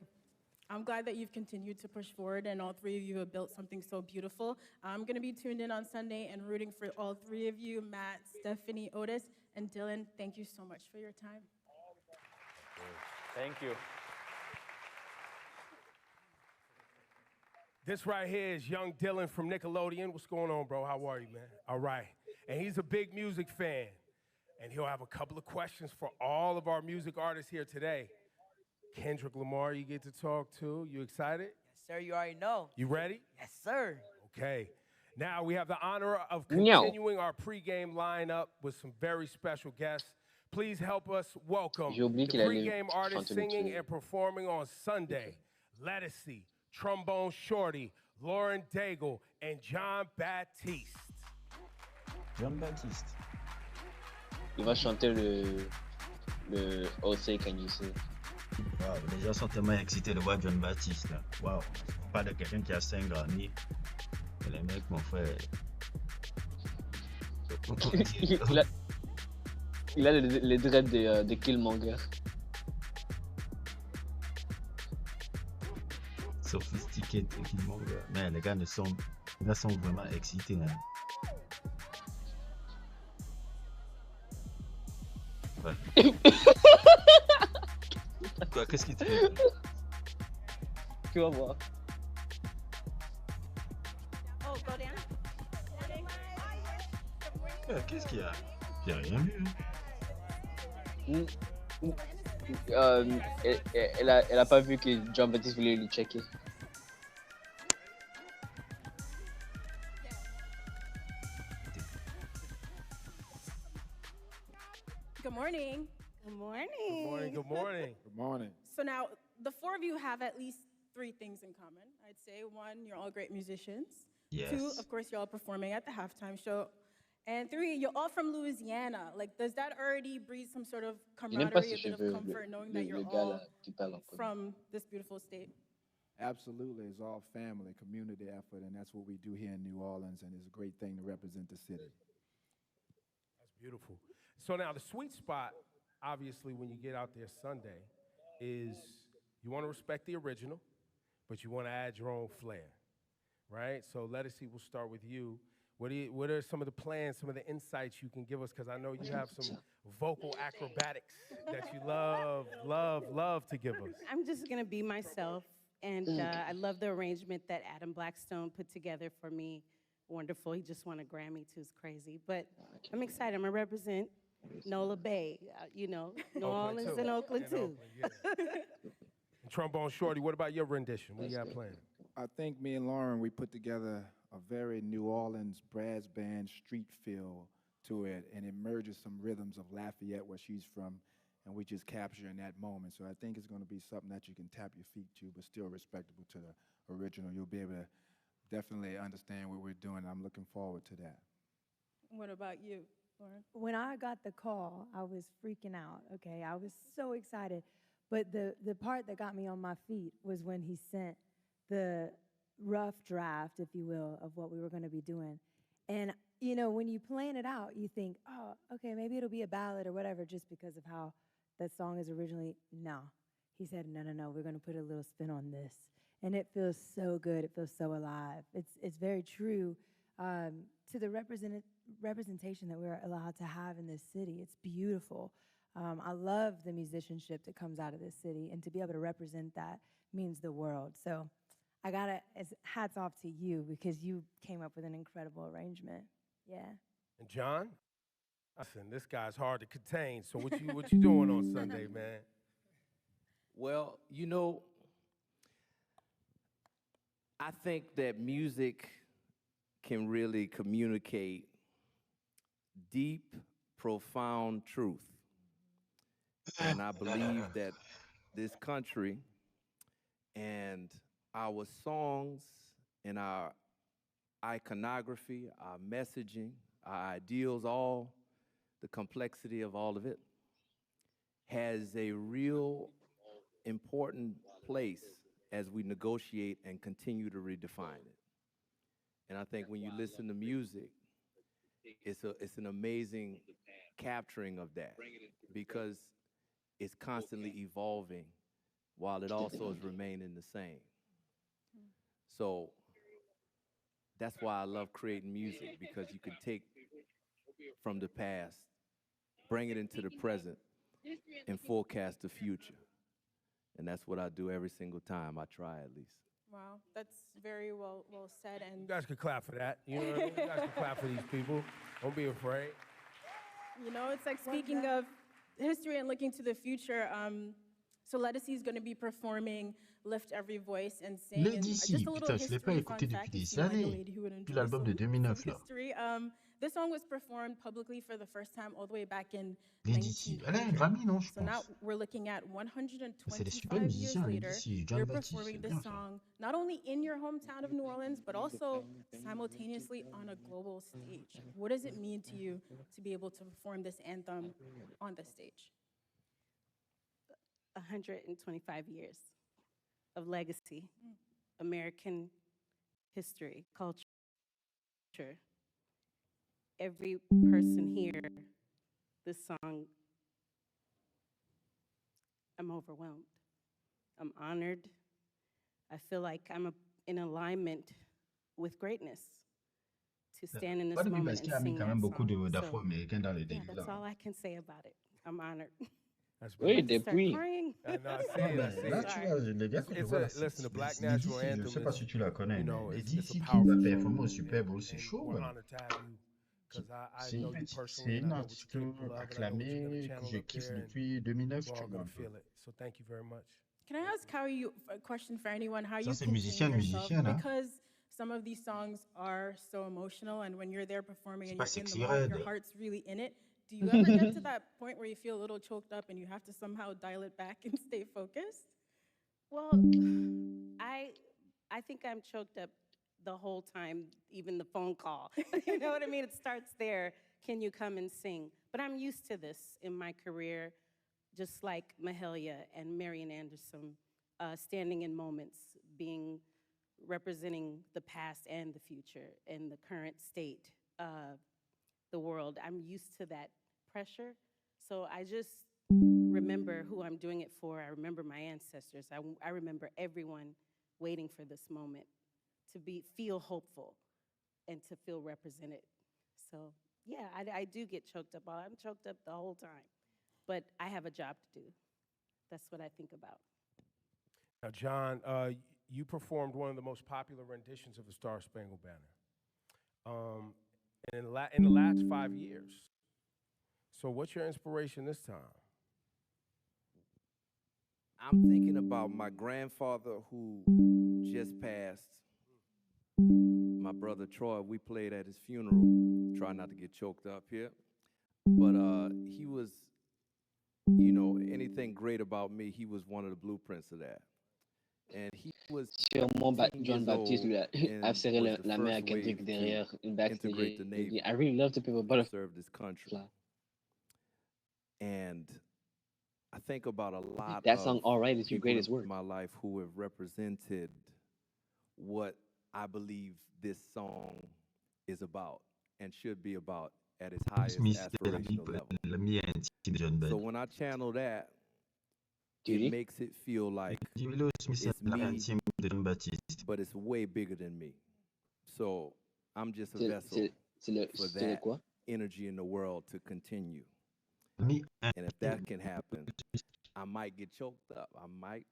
I'm glad that you've continued to push forward and all three of you have built something so beautiful. I'm going to be tuned in on Sunday and rooting for all three of you, Matt, Stephanie, Otis, and Dylan. Thank you so much for your time. thank you. This right here is young Dylan from Nickelodeon. What's going on, bro? How are you, man? All right. And he's a big music fan. And he'll have a couple of questions for all of our music artists here today. Kendrick Lamar, you get to talk to. You excited? Yes, sir, you already know. You ready? Yes, sir. Okay. Now we have the honor of No. continuing our pregame lineup with some very special guests. Please help us welcome J'ai oublié the qu'il allait pregame artists chanter le singing truc. and performing on Sunday. Lettucey, Trombone Shorty, Lauren Daigle, and John Baptiste. John Baptiste. Il va chanter le Oh Say Can You See. Wow, les gens sont tellement excités de voir John Baptiste là. Wow. On parle de quelqu'un qui a 5 Grammy. Et les mecs, mon frère. il a les dreads de Killmonger. Sophistiqué, techniquement. Mais les gars sont vraiment excités. Hein. Ouais. Quoi, qu'est-ce qui te fait? Tu vas voir. Oh, go down. Qu'est-ce qu'il y a? J'ai rien vu. Elle a pas vu que Jean-Baptiste voulait lui checker. Good morning. Good morning. Good morning, good morning. Good morning. So now, the four of you have at least three things in common. I'd say one, you're all great musicians. Yes. Two, of course, you're all performing at the halftime show. And three, you're all from Louisiana. Like, does that already breed some sort of Je n'aime pas camaraderie, ses a bit cheveux, of comfort, knowing that le you're gars all là qui parle en premier. from this beautiful state? Absolutely. It's all family, community effort, and that's what we do here in New Orleans, and it's a great thing to represent the city. That's beautiful. So now the sweet spot, obviously, when you get out there Sunday, is you want to respect the original, but you want to add your own flair, right? So Lettucey, we'll start with you. What are some of the plans, some of the insights you can give us? Because I know you have some vocal acrobatics that you love to give us. I'm just going to be myself. And I love the arrangement that Adam Blackstone put together for me. Wonderful. He just won a Grammy, too. It's crazy. But I'm excited. I'm going to represent Nola Bay, New Orleans and Oakland, too. And Trombone Shorty, what about your rendition? What do you got planned? I think me and Lauren, we put together a very New Orleans brass band street feel to it, and it merges some rhythms of Lafayette, where she's from, and we just capture in that moment. So I think it's going to be something that you can tap your feet to, but still respectable to the original. You'll be able to definitely understand what we're doing. I'm looking forward to that. What about you, Lauren? When I got the call, I was freaking out, okay? I was so excited. But the part that got me on my feet was when he sent the rough draft, if you will, of what we were going to be doing. And, when you plan it out, you think, oh, okay, maybe it'll be a ballad or whatever just because of how that song is originally. No. He said, no, we're going to put a little spin on this. And it feels so good. It feels so alive. It's very true to the representation that we're allowed to have in this city. It's beautiful. I love the musicianship that comes out of this city, and to be able to represent that means the world. So I gotta, hats off to you, because you came up with an incredible arrangement. Yeah. And John? Listen, this guy's hard to contain. So what you doing on Sunday, man? Well, I think that music can really communicate deep, profound truth. And I believe that this country and our songs and our iconography, our messaging, our ideals, all the complexity of all of it, has a real important place as we negotiate and continue to redefine it. And I think when you listen to music, it's an amazing capturing of that because it's constantly evolving while it also is remaining the same. So that's why I love creating music because you can take from the past, bring it into the present, and forecast the future. And that's what I do every single time. I try at least. Wow, that's very well said. You And guys can clap for that. You know what I mean? You guys can clap for these people. Don't be afraid. you know, it's like speaking of history and looking to the future. So Lettucey is going to be performing "Lift Every Voice and Sing." And Lady just C, a little putain, je l'ai pas history fun écouté depuis fact. You des seem like a années. lady who would Depuis enjoy l'album de some 2009, là. history. This song was performed publicly for the first time all the way back in Lady C, elle a un 1900. Grammy, non, je So now pense. we're looking at C'est des super 125 years musiciens, Lady later. C, John You're Baptiste, performing c'est this bien ça. song not only in your hometown of New Orleans, but also simultaneously on a global stage. What does it mean to you to be able to perform this anthem on the stage? 125 years of legacy, American history, culture. Every person here, this song, I'm overwhelmed. I'm honored. I feel like I'm in alignment with greatness to stand in Pas this depuis moment parce qu'il and a mis sing quand that même beaucoup song. So, d'afro-américains dans les yeah, délires that's là. all I can say about it. I'm honored. That's Oui, I just start depuis. crying. I know, I see Non, it, I mais see là, it. tu vois, les gars que je vois là, Listen, the Black Lady National C, je Anthem sais pas is, si tu la connais, you mais know, Lady it's a C qui powerful va song. performer au Super Bowl, c'est And chaud, we're ouais. honored to have you because I C'est know you c'est personally and I une know what artiste you're capable of and I know what you're going to acclamée que channel je up kiffe there and depuis 2009, we're tu all vois going un to peu. feel it. So thank you very much. Can I ask how you, a question for anyone, how Ça, you c'est contain yourself? musicienne, hein. Because some of these songs are so emotional, and when you're there performing C'est and pas you're in the sexy moment, your red. heart's really in it. Do you ever get to that point where you feel a little choked up and you have to somehow dial it back and stay focused? Well, I think I'm choked up the whole time, even the phone call. You know what I mean? It starts there. Can you come and sing? But I'm used to this in my career, just like Mahalia and Marian Anderson, standing in moments, representing the past and the future and the current state of the world. I'm used to that pressure. So I just remember who I'm doing it for. I remember my ancestors. I remember everyone waiting for this moment to feel hopeful and to feel represented. So yeah, I do get choked up. I'm choked up the whole time, but I have a job to do. That's what I think about. Now, John, you performed one of the most popular renditions of the Star Spangled Banner in the last 5 years. So what's your inspiration this time? I'm thinking about my grandfather who just passed. My brother Troy, we played at his funeral. Try not to get choked up here. But he was, you know, anything great about me, he was one of the blueprints of that. And he was Sûrement 18 John years Baptiste old lui a and serré was the la main à first wave Kendrick to derrière une backstage. integrate the Il Navy dit, I really love the people, to but serve this country. And I think about a lot that of song, All Right, is your people greatest in work. my life who have represented what I believe this song is about and should be about at its highest aspirational level. So when I channel that, it makes it feel like it's me, but it's way bigger than me. So I'm just a vessel for that energy in the world to continue. And if that can happen, I might get choked up. I might,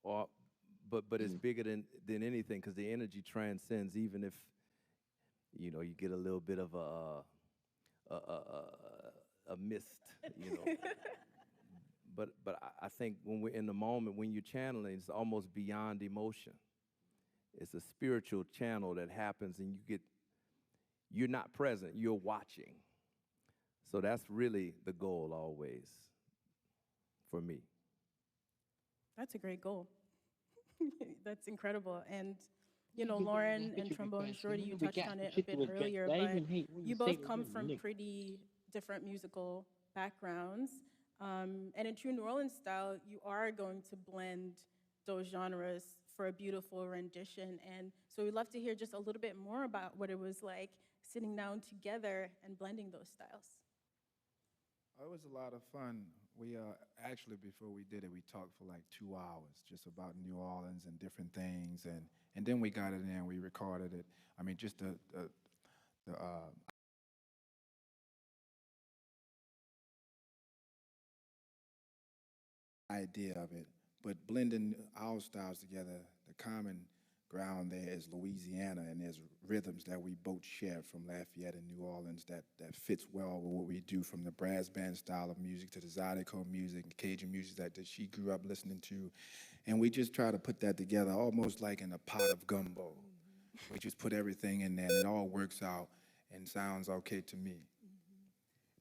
but it's bigger than anything because the energy transcends. Even if you know you get a little bit of a mist, you know. But I think when we're in the moment, when you're channeling, it's almost beyond emotion. It's a spiritual channel that happens, and you're not present. You're watching. So that's really the goal always for me. That's a great goal. That's incredible. And, you know, Lauren and Trombone Shorty, you touched on it a bit earlier, but you both come from pretty different musical backgrounds. And in true New Orleans style, you are going to blend those genres for a beautiful rendition. And so we'd love to hear just a little bit more about what it was like sitting down together and blending those styles. It was a lot of fun. We actually, before we did it, we talked for like 2 hours just about New Orleans and different things, and then we got it in and we recorded it. I mean, just the idea of it, but blending our styles together, the common ground there is Louisiana, and there's rhythms that we both share from Lafayette and New Orleans that fits well with what we do, from the brass band style of music to the Zydeco music, Cajun music that she grew up listening to. And we just try to put that together almost like in a pot of gumbo. We just put everything in there and it all works out and sounds okay to me.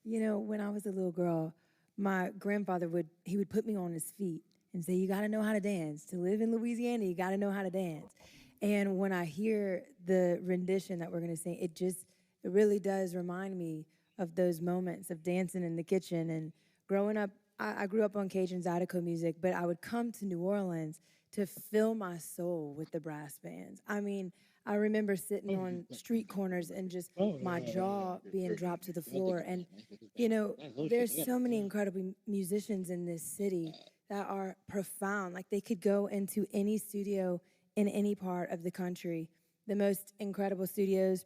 You know, when I was a little girl, my grandfather would put me on his feet and say, "You got to know how to dance. To live in Louisiana, you got to know how to dance." And when I hear the rendition that we're going to sing, it really does remind me of those moments of dancing in the kitchen. And growing up, I grew up on Cajun Zydeco music, but I would come to New Orleans to fill my soul with the brass bands. I mean, I remember sitting on street corners and just my jaw being dropped to the floor. And, you know, there's so many incredible musicians in this city that are profound. Like, they could go into any studio in any part of the country, the most incredible studios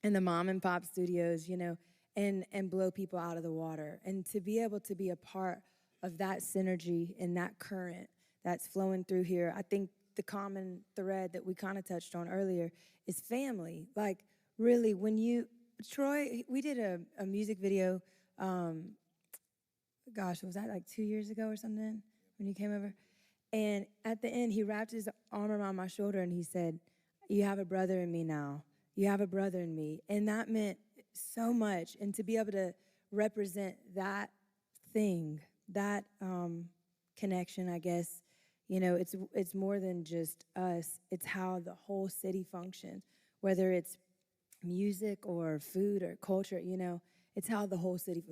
and the mom and pop studios, you know, and blow people out of the water. And to be able to be a part of that synergy and that current that's flowing through here, I think the common thread that we kind of touched on earlier is family. Like, really, Troy, we did a music video, gosh, was that like 2 years ago or something when you came over? And at the end, he wrapped his arm around my shoulder and he said, "You have a brother in me now. You have a brother in me." And that meant so much. And to be able to represent that thing, that connection, I guess, you know, it's more than just us. It's how the whole city functions, whether it's music or food or culture, you know. It's how the whole city,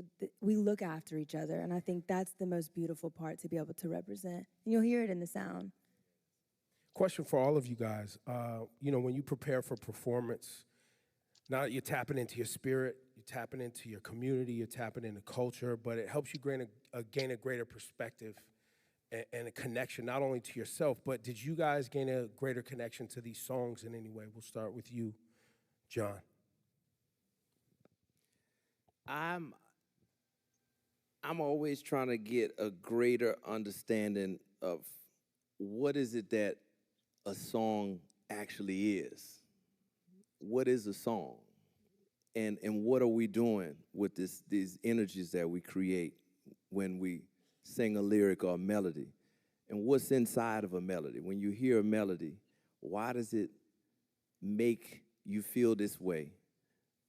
we look after each other. And I think that's the most beautiful part to be able to represent. And you'll hear it in the sound. Question for all of you guys. You know, when you prepare for performance, now you're tapping into your spirit, you're tapping into your community, you're tapping into culture, but it helps you gain a greater perspective and a connection, not only to yourself, but did you guys gain a greater connection to these songs in any way? We'll start with you, John. I'm always trying to get a greater understanding of what is it that a song actually is. What is a song? And what are we doing with these energies that we create when we sing a lyric or a melody? And what's inside of a melody? When you hear a melody, why does it make you feel this way?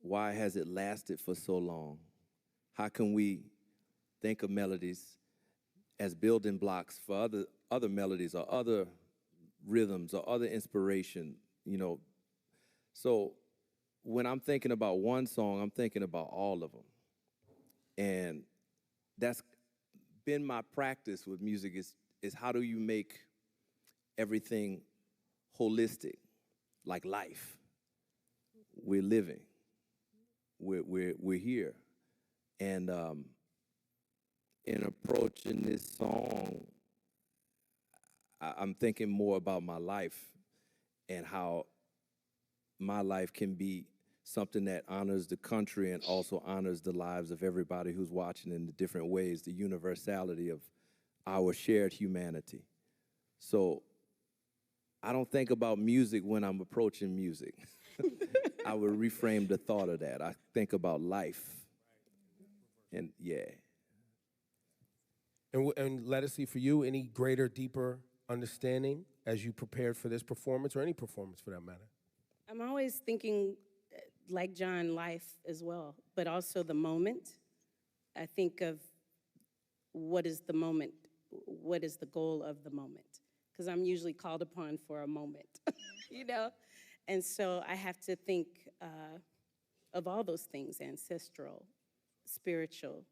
Why has it lasted for so long? How can we think of melodies as building blocks for other melodies or other rhythms or other inspiration, you know? So when I'm thinking about one song, I'm thinking about all of them. And that's been my practice with music is how do you make everything holistic, like life? We're living. We're here. And in approaching this song, I'm thinking more about my life and how my life can be something that honors the country and also honors the lives of everybody who's watching in the different ways, the universality of our shared humanity. So I don't think about music when I'm approaching music. I would reframe the thought of that. I think about life. And yeah. And let us see, for you, any greater, deeper understanding as you prepared for this performance, or any performance for that matter? I'm always thinking, like John, life as well, but also the moment. I think of what is the moment, what is the goal of the moment? Because I'm usually called upon for a moment, you know? And so I have to think of all those things: ancestral, spiritual,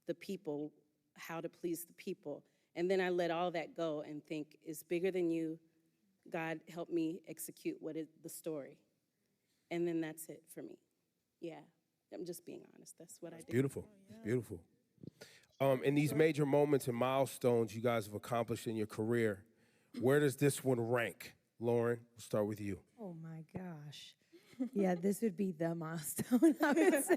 the people, how to please the people. And then I let all that go and think, it's bigger than you. God, help me execute what is the story. And then that's it for me. Yeah, I'm just being honest. That's what I do. Beautiful, it's beautiful. In these major moments and milestones you guys have accomplished in your career, where does this one rank? Lauren, we'll start with you. Oh my gosh. Yeah, this would be the milestone, I would say.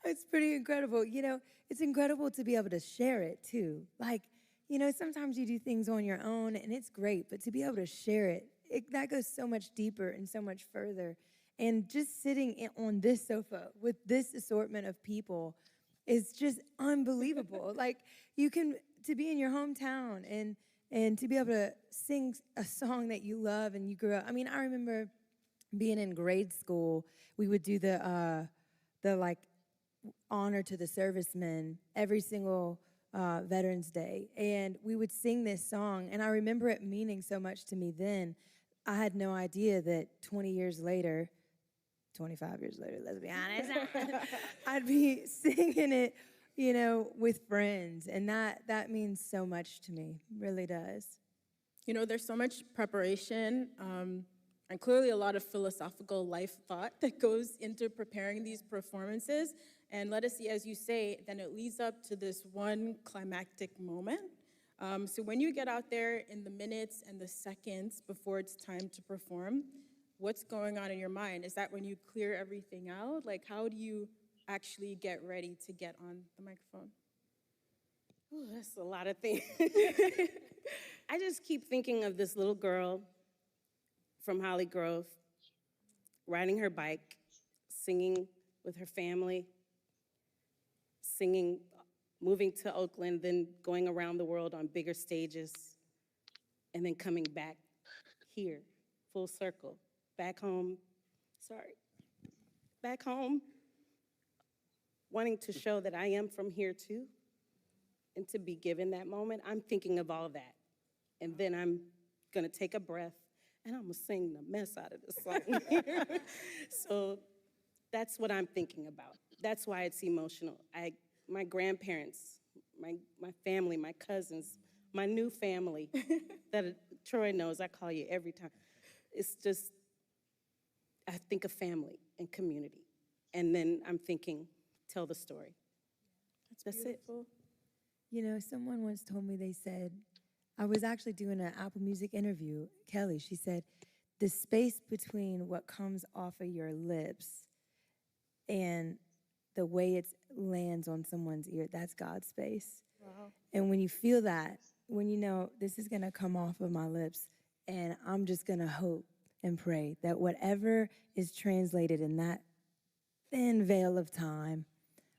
It's pretty incredible. You know, it's incredible to be able to share it too. Like, you know, sometimes you do things on your own and it's great, but to be able to share it, that goes so much deeper and so much further. And just sitting on this sofa with this assortment of people is just unbelievable. Like, to be in your hometown and to be able to sing a song that you love and you grew up. I mean, I remember being in grade school, we would do the like honor to the servicemen every single Veterans Day, and we would sing this song. And I remember it meaning so much to me then. I had no idea that 20 years later, 25 years later, let's be honest, I'd be singing it, you know, with friends. And that means so much to me, really does. You know, there's so much preparation and clearly a lot of philosophical life thought that goes into preparing these performances. And let us see, as you say, then it leads up to this one climactic moment. So when you get out there in the minutes and the seconds before it's time to perform, what's going on in your mind? Is that when you clear everything out? Like, how do you actually get ready to get on the microphone? Ooh, that's a lot of things. I just keep thinking of this little girl from Holly Grove, riding her bike, singing with her family, singing, moving to Oakland, then going around the world on bigger stages, and then coming back here, full circle, back home, back home, wanting to show that I am from here too, and to be given that moment. I'm thinking of all that. And then I'm gonna take a breath, and I'm gonna sing the mess out of this song. So that's what I'm thinking about. That's why it's emotional. My grandparents, my family, my cousins, my new family that Troy knows, I call you every time. It's just, I think of family and community. And then I'm thinking, tell the story. That's it. You know, someone once told me, they said, I was actually doing an Apple Music interview, Kelly, she said, the space between what comes off of your lips and the way it lands on someone's ear, that's God's space. Wow. And when you feel that, when you know this is gonna come off of my lips, and I'm just gonna hope and pray that whatever is translated in that thin veil of time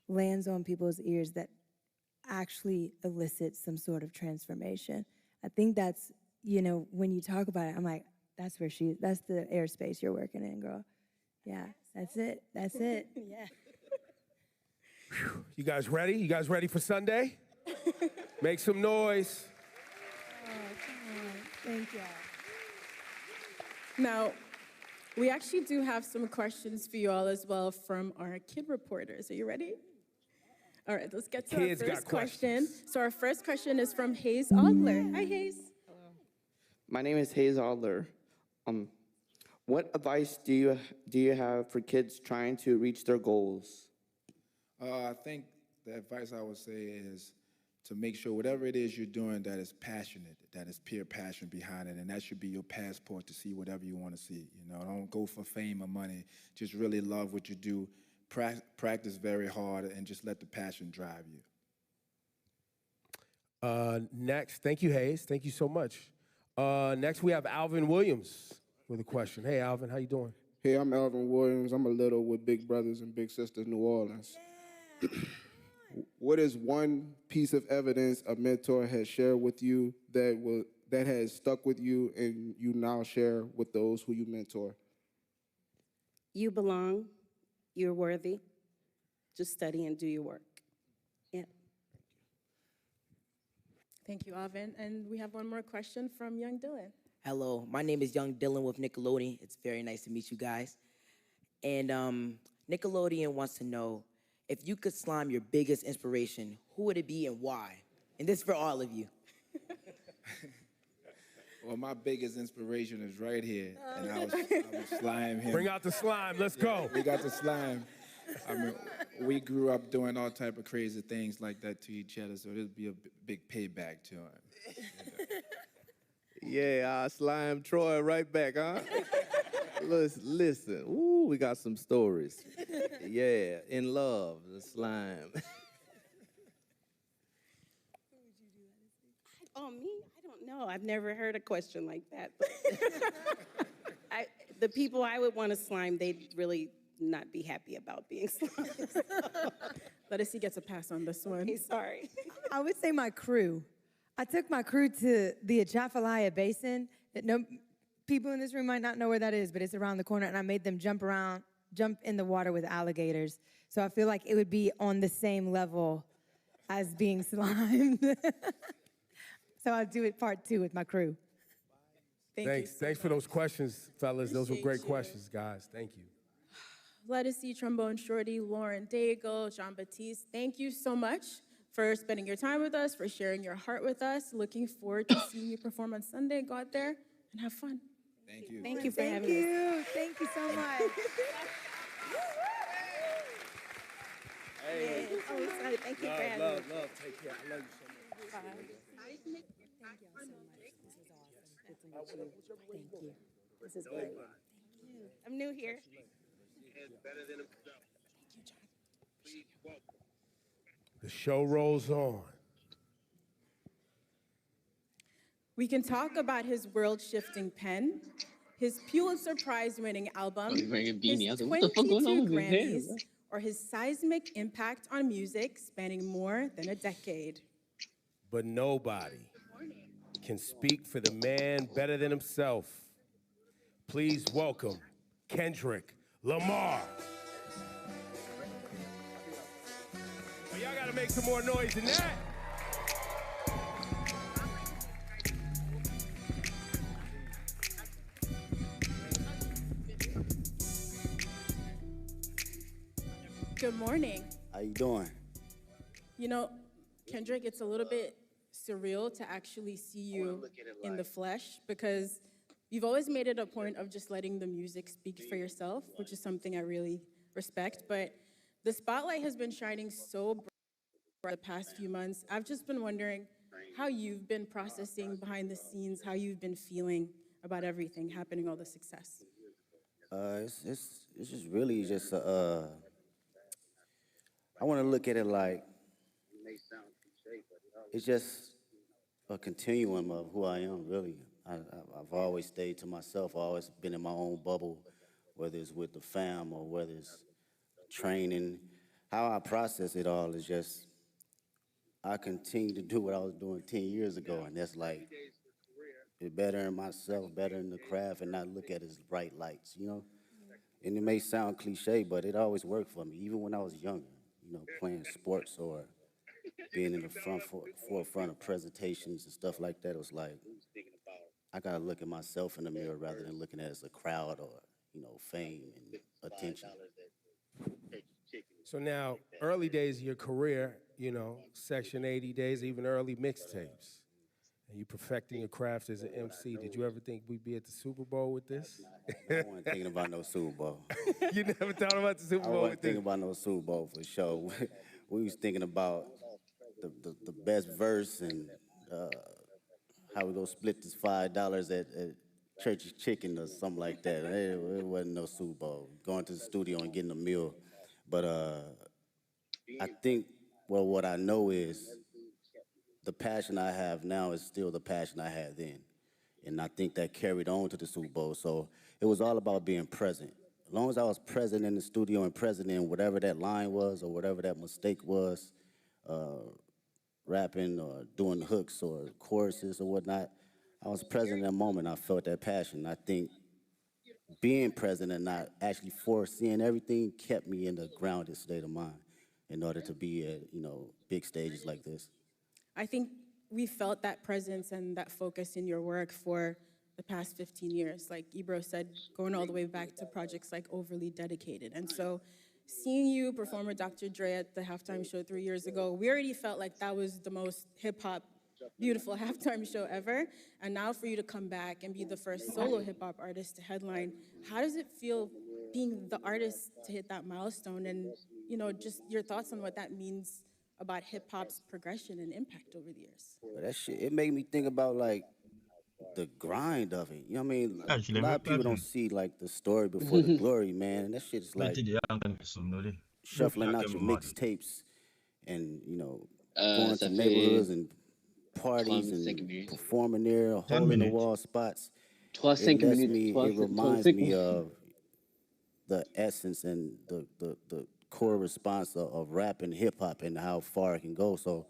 lands on people's ears, that actually elicits some sort of transformation. I think that's, you know, when you talk about it, I'm like, that's the airspace you're working in, girl. Yeah, that's it. Yeah. You guys ready? You guys ready for Sunday? Make some noise. Oh, come on. Thank y'all. Now, we actually do have some questions for you all as well from our kid reporters. Are you ready? All right, let's get to our first question. So our first question is from Hayes Adler. Hi, Hayes. Hello. My name is Hayes Adler. What advice do you have for kids trying to reach their goals? I think the advice I would say is to make sure whatever it is you're doing that is passionate, that is pure passion behind it, and that should be your passport to see whatever you want to see. You know, don't go for fame or money. Just really love what you do. Practice very hard and just let the passion drive you. Next, thank you, Hayes. Thank you so much. Next, we have Alvin Williams with a question. Hey, Alvin, how you doing? Hey, I'm Alvin Williams. I'm a little with Big Brothers and Big Sisters New Orleans. Yeah. What is one piece of evidence a mentor has shared with you that has stuck with you and you now share with those who you mentor? You belong. You're worthy. Just study and do your work. Yeah. Thank you, Alvin. And we have one more question from Young Dylan. Hello, my name is Young Dylan with Nickelodeon. It's very nice to meet you guys. And Nickelodeon wants to know, if you could slime your biggest inspiration, who would it be and why? And this is for all of you. Well, my biggest inspiration is right here, and I was slime him. Bring out the slime, let's go. We got the slime. I mean, we grew up doing all type of crazy things like that to each other, so it'd be a big payback to him. Yeah, I slime Troy right back, huh? Listen. Ooh, we got some stories. Yeah, in love, the slime. Oh, me? I don't know. I've never heard a question like that. The people I would want to slime, they'd really not be happy about being slimed. Let us see gets a pass on this one. Okay, sorry. I would say my crew. I took my crew to the Atchafalaya Basin. No people in this room might not know where that is, but it's around the corner, and I made them jump in the water with alligators. So I feel like it would be on the same level as being slimed. So I'll do it part 2 with my crew. Thanks for those questions, fellas. Those were great questions, guys. Thank you. Let us see Trombone Shorty, Lauren Daigle, Jean Baptiste. Thank you so much for spending your time with us, for sharing your heart with us. Looking forward to seeing you perform on Sunday. Go out there and have fun. Thank you. Thank you for having us. Thank you so much. Hey. Oh, excited. Thank you for having us. Love. Take care. I love you so much. Thank you all so much. This was awesome. Good to meet you. Thank you. This is great. Thank you. I'm new here. The show rolls on. We can talk about his world-shifting pen, his Pulitzer Prize-winning album, his 22 Grammys, or his seismic impact on music spanning more than a decade. But nobody can speak for the man better than himself. Please welcome Kendrick Lamar. Well, y'all gotta make some more noise than that. Good morning. How you doing? You know, Kendrick, it's a little bit surreal to actually see you in the flesh because you've always made it a point of just letting the music speak for yourself, which is something I really respect. But the spotlight has been shining so bright the past few months. I've just been wondering how you've been processing behind the scenes, how you've been feeling about everything happening, all the success. It's just really just I want to look at it like it's just a continuum of who I am, really. I've always stayed to myself. I've always been in my own bubble, whether it's with the fam or whether it's training. How I process it all is just I continue to do what I was doing 10 years ago, and that's like be better in myself, better in the craft, and not look at it as bright lights, you know? And it may sound cliche, but it always worked for me, even when I was younger, you know, playing sports or being in the forefront of presentations and stuff like that. It was like, I gotta look at myself in the mirror rather than looking at it as a crowd or, you know, fame and attention. So now, early days of your career, you know, Section 80 days, even early mixtapes, and you perfecting your craft as an MC. Did you ever think we'd be at the Super Bowl with this? I wasn't thinking about no Super Bowl. You never thought about the Super Bowl with this? I wasn't thinking about no Super Bowl for sure. We was thinking about the best verse and how we gonna split this $5 at Church's Chicken or something like that. It wasn't no Super Bowl. Going to the studio and getting a meal. But I think, well, what I know is the passion I have now is still the passion I had then. And I think that carried on to the Super Bowl. So it was all about being present. As long as I was present in the studio and present in whatever that line was or whatever that mistake was, rapping or doing hooks or choruses or whatnot, I was present in that moment. I felt that passion. I think being present and not actually foreseeing everything kept me in the grounded state of mind in order to be at, you know, big stages like this. I think we felt that presence and that focus in your work for the past 15 years. Like Ebro said, going all the way back to projects like Overly Dedicated. And so seeing you perform with Dr. Dre at the halftime show 3 years ago, we already felt like that was the most hip-hop beautiful halftime show ever. And now for you to come back and be the first solo hip hop artist to headline, how does it feel being the artist to hit that milestone? And, just your thoughts on what that means about hip hop's progression and impact over the years. But that shit, it made me think about like the grind of it. You know what I mean? Ah, tu A l'aimes lot même of pas people don't bien. see like the story before the glory, man. And that shit is Mais like t'es déjà en train de me somnoler. Depuis shuffling à quel out your moment donné? mixtapes and going to Ça fait neighborhoods and parties and 35 minutes. performing there, 10 hole in the minutes. wall spots. 35 minutes. It reminds 35 me minutes. of the essence and the core response of rap and hip hop and how far it can go. So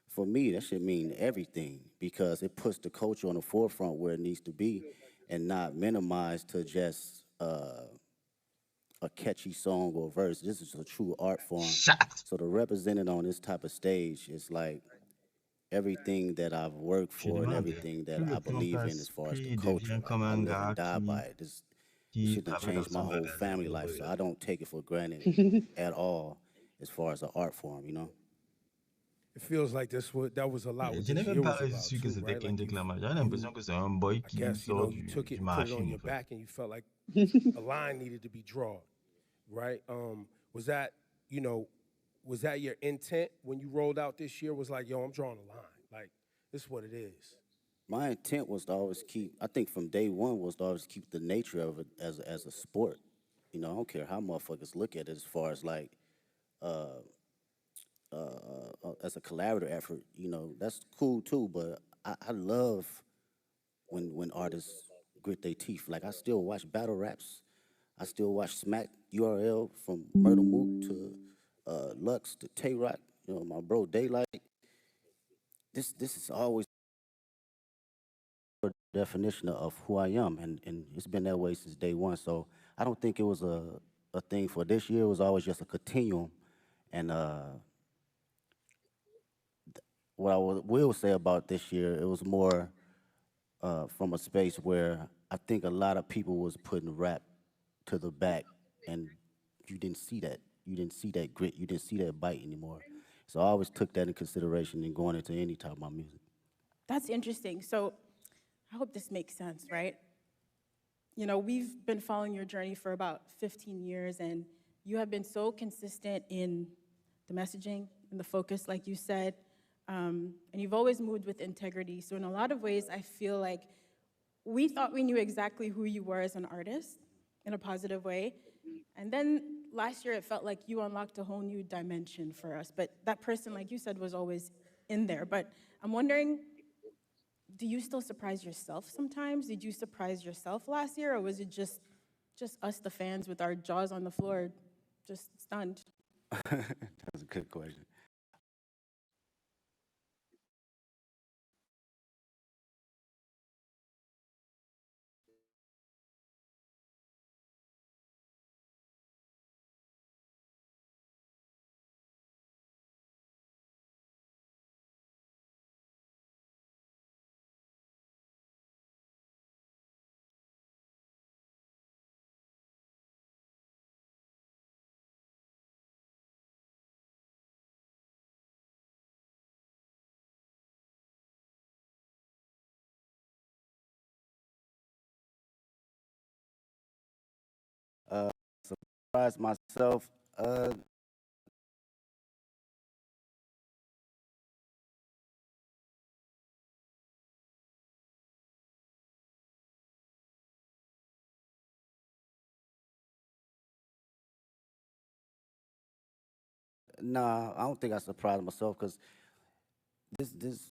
for me, that should mean everything because it puts the culture on the forefront where it needs to be and not minimized to just a catchy song or verse. This is a true art form. Shut. So to represent it on this type of stage is like everything that I've worked Je for and demande, everything that plus le I temps believe in as passe, far as plus the il culture. devient Like comme I un live and gars die by it. This qui shit done travaille changed dans my un whole magasin family de life. So rue. I don't take it for granted at all as far as the art form. It feels like that was a lot Mais what je n'ai this même year pas was about su que too, c'était right? Like Kendrick Lamar. J'ai you l'impression que c'est un boy I qui guess, sort you took du it, put it marché, on en your fait. back and you felt like a line needed to be drawn, right? Was that, was that your intent when you rolled out this year? Was like, yo, I'm drawing a line. Like, this is what it is. My intent was to always keep, I think from day one was to always keep the nature of it as a sport. I don't care how motherfuckers look at it as far as like as a collaborative effort. That's cool too. But I love when artists grit their teeth. Like I still watch battle raps. I still watch Smack URL from Murder Mook to Lux to Tay Rock. My bro Daylight. This is always the definition of who I am, and it's been that way since day one. So I don't think it was a thing for this year. It was always just a continuum. And what I will say about this year, it was more from a space where I think a lot of people was putting rap to the back, and you didn't see that. You didn't see that grit. You didn't see that bite anymore. So I always took that in consideration in going into any type of my music. That's interesting. So I hope this makes sense, right? We've been following your journey for about 15 years, and you have been so consistent in the messaging and the focus, like you said, and you've always moved with integrity. So in a lot of ways, I feel like we thought we knew exactly who you were as an artist in a positive way. And then last year, it felt like you unlocked a whole new dimension for us. But that person, like you said, was always in there. But I'm wondering, do you still surprise yourself sometimes? Did you surprise yourself last year, or was it just us, the fans, with our jaws on the floor, just stunned? That's a good question. Uh, Surprise myself. Nah, I don't think I surprised myself because this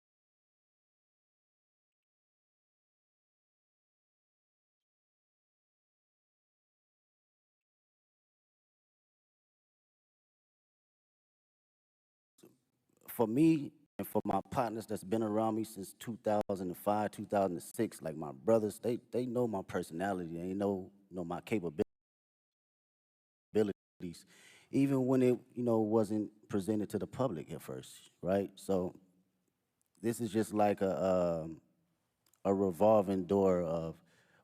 for me and for my partners that's been around me since 2005, 2006, like my brothers, they know my personality. They know my capabilities, even when it wasn't presented to the public at first, right? So this is just like a revolving door of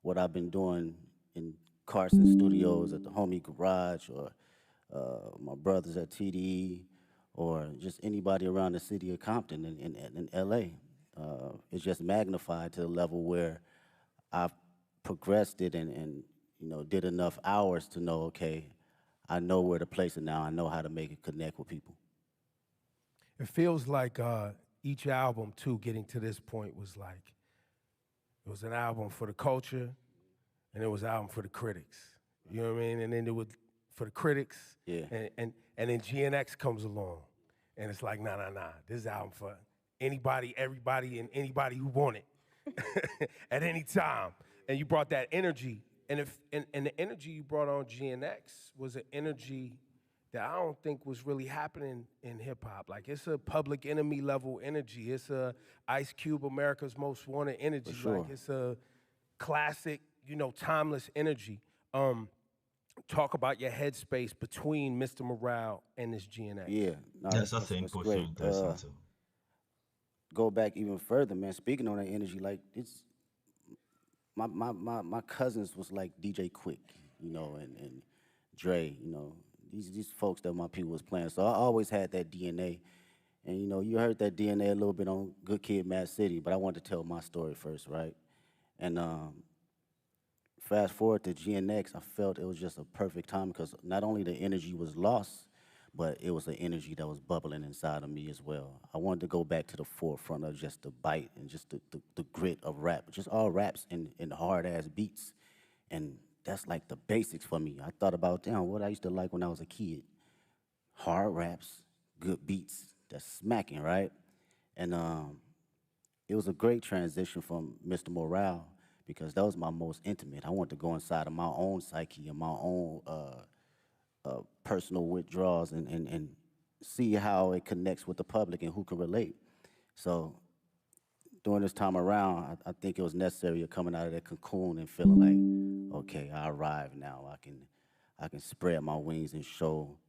what I've been doing in Carson Studios at the homie garage or my brothers at TDE or just anybody around the city of Compton in LA. it's just magnified to the level where I've progressed it and did enough hours to know, okay, I know where to place it now. I know how to make it connect with people. It feels like each album, too, getting to this point was like, it was an album for the culture, and it was an album for the critics. You know what I mean? And then it was for the critics, Yeah. and then GNX comes along, and it's like, nah. This is an album for anybody, everybody, and anybody who want it at any time. And you brought that energy, and the energy you brought on GNX was an energy that I don't think was really happening in hip hop. Like, it's a Public Enemy level energy. It's a Ice Cube, America's Most Wanted energy. For sure. Like, it's a classic, timeless energy. Talk about your headspace between Mr. Morale and this GNX. Yeah, no, Yeah, that's, ça that's, c'est une that's portion great. intéressante. Go back even further, man. Speaking on that energy, like it's my cousins was like DJ Quick, and Dre, these folks that my people was playing. So I always had that DNA. And you heard that DNA a little bit on Good Kid, Mad City, but I wanted to tell my story first, right? And fast forward to GNX, I felt it was just a perfect time because not only the energy was lost, but it was an energy that was bubbling inside of me as well. I wanted to go back to the forefront of just the bite and just the grit of rap, just all raps and hard-ass beats. And that's like the basics for me. I thought about, damn, what I used to like when I was a kid. Hard raps, good beats, that's smacking, right? And it was a great transition from Mr. Morale because that was my most intimate. I wanted to go inside of my own psyche and my own personal withdrawals and see how it connects with the public and who can relate. So during this time around, I think it was necessary of coming out of that cocoon and feeling like, okay, I arrived now. I can spread my wings and show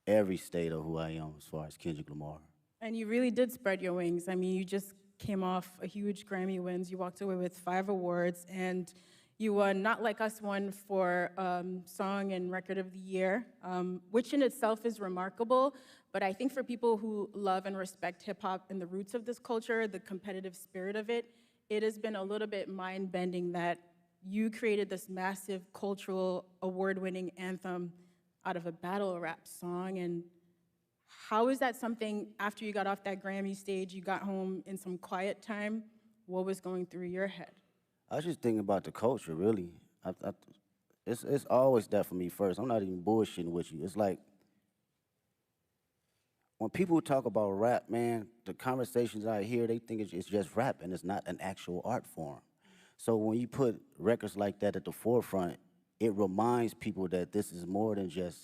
every state of who I am as far as Kendrick Lamar. And you really did spread your wings. I mean, you just came off a huge Grammy wins. You walked away with 5 awards, and you won Not Like Us won for Song and Record of the Year, which in itself is remarkable. But I think for people who love and respect hip hop and the roots of this culture, the competitive spirit of it, it has been a little bit mind-bending that you created this massive cultural award-winning anthem out of a battle rap song. And how is that something, after you got off that Grammy stage, you got home in some quiet time, what was going through your head? I was just thinking about the culture, really. It's always that for me first. I'm not even bullshitting with you. It's like, when people talk about rap, man, the conversations I hear, they think it's just rap and it's not an actual art form. So when you put records like that at the forefront, it reminds people that this is more than just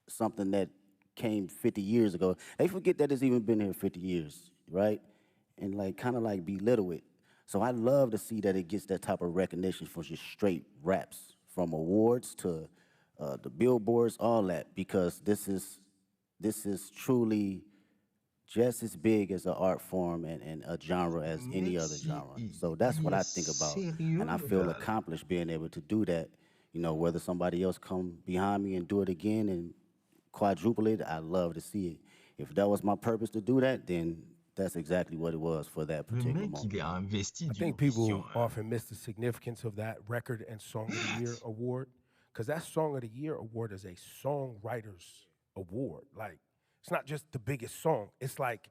something that came 50 years ago. They forget that it's even been here 50 years, right? And like kind of like belittle it. So I love to see that it gets that type of recognition for just straight raps, from awards to the billboards, all that, because this is truly just as big as an art form and a genre as any other genre. So that's what I think about. And I feel accomplished being able to do that. Whether somebody else come behind me and do it again and quadruple it, I love to see it. If that was my purpose to do that, then that's exactly what it was for that particular moment. I think people often miss the significance of that Record and Song of the Year award, because that Song of the Year award is a songwriter's award. Like, it's not just the biggest song. It's like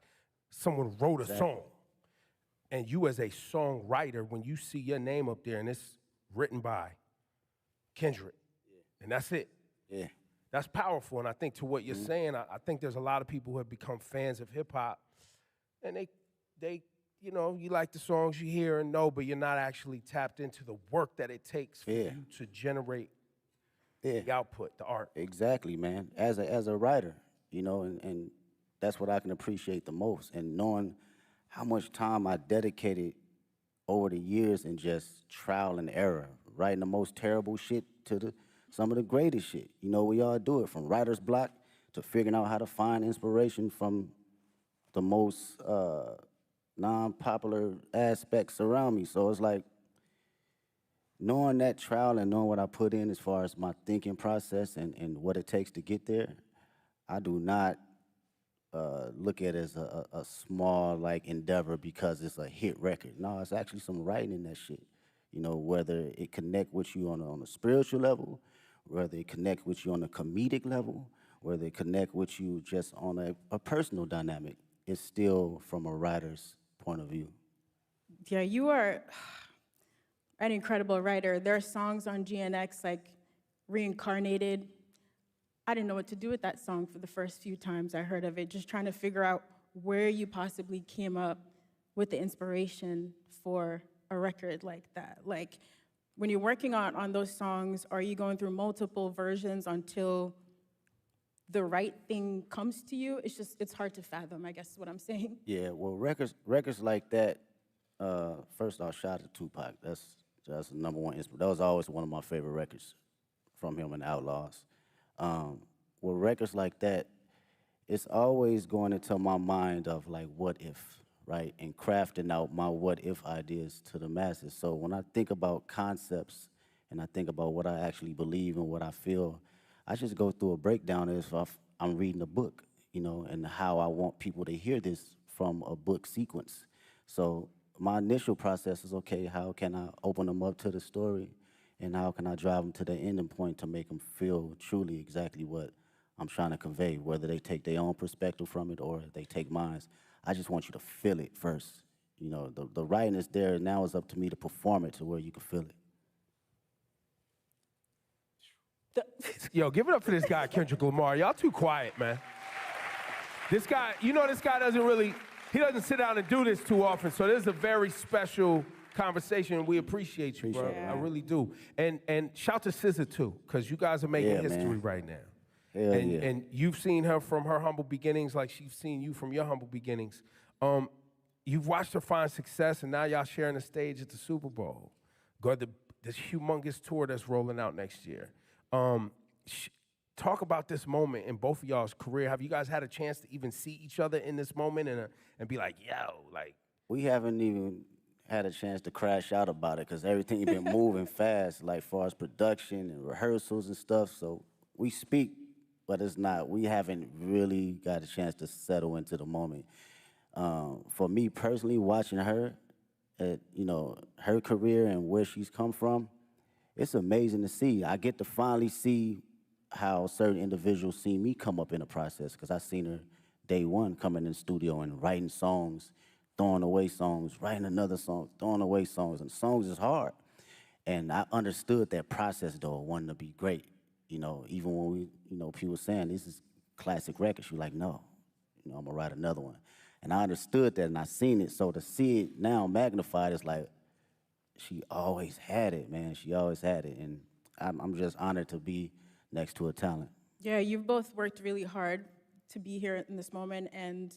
someone wrote a song. And you as a songwriter, when you see your name up there and it's written by Kendrick, and that's it. Yeah. That's powerful. And I think to what you're saying, I think there's a lot of people who have become fans of hip hop, and they you like the songs you hear and know, but you're not actually tapped into the work that it takes for you to generate the output, the art. Exactly, man. As a writer, and that's what I can appreciate the most. And knowing how much time I dedicated over the years in just trial and error, writing the most terrible shit to some of the greatest shit. We all do it, from writer's block to figuring out how to find inspiration from the most non-popular aspects around me. So it's like, knowing that trial and knowing what I put in as far as my thinking process and what it takes to get there, I do not look at it as a small like endeavor because it's a hit record. No, it's actually some writing in that shit. You know, whether it connect with you on a spiritual level, whether it connect with you on a comedic level, whether it connect with you just on a personal dynamic, it's still from a writer's point of view. Yeah, you are an incredible writer. There are songs on GNX like Reincarnated. I didn't know what to do with that song for the first few times I heard of it, just trying to figure out where you possibly came up with the inspiration for a record like that. Like, when you're working on those songs, are you going through multiple versions until the right thing comes to you? It's hard to fathom, I guess is what I'm saying. Yeah, well, records like that. First off, shout out to Tupac. That's the number one. That was always one of my favorite records from him and Outlaws. With records like that, it's always going into my mind of like, what if, right? And crafting out my what if ideas to the masses. So when I think about concepts and I think about what I actually believe and what I feel, I just go through a breakdown as if I'm reading a book, you know, and how I want people to hear this from a book sequence. So my initial process is, okay, how can I open them up to the story, and how can I drive them to the ending point to make them feel truly exactly what I'm trying to convey, whether they take their own perspective from it or they take mine. I just want you to feel it first. You know, the writing is there, now it's up to me to perform it to where you can feel it. Yo, give it up for this guy, Kendrick Lamar. Y'all too quiet, man. This guy, you know this guy he doesn't sit down and do this too often, so this is a very special conversation. We appreciate you, bro. I really do. And shout to SZA too, because you guys are making history right now. Hell yeah. And you've seen her from her humble beginnings like she's seen you from your humble beginnings. You've watched her find success, and now y'all sharing the stage at the Super Bowl. This humongous tour that's rolling out next year. Talk about this moment in both of y'all's career. Have you guys had a chance to even see each other in this moment and be like, yo, like? We haven't even had a chance to crash out about it because everything been moving fast, like far as production and rehearsals and stuff. So we speak, but we haven't really got a chance to settle into the moment. For me personally, watching her, her career and where she's come from, it's amazing to see. I get to finally see how certain individuals see me come up in the process, because I seen her day one coming in the studio and writing songs, throwing away songs, writing another song, throwing away songs, and songs is hard. And I understood that process though, wanting to be great. You know, even when people were saying this is classic records, you're like, no, I'm gonna write another one. And I understood that and I seen it, so to see it now magnified is like, she always had it, man. She always had it, and I'm just honored to be next to a talent. Yeah, you've both worked really hard to be here in this moment, and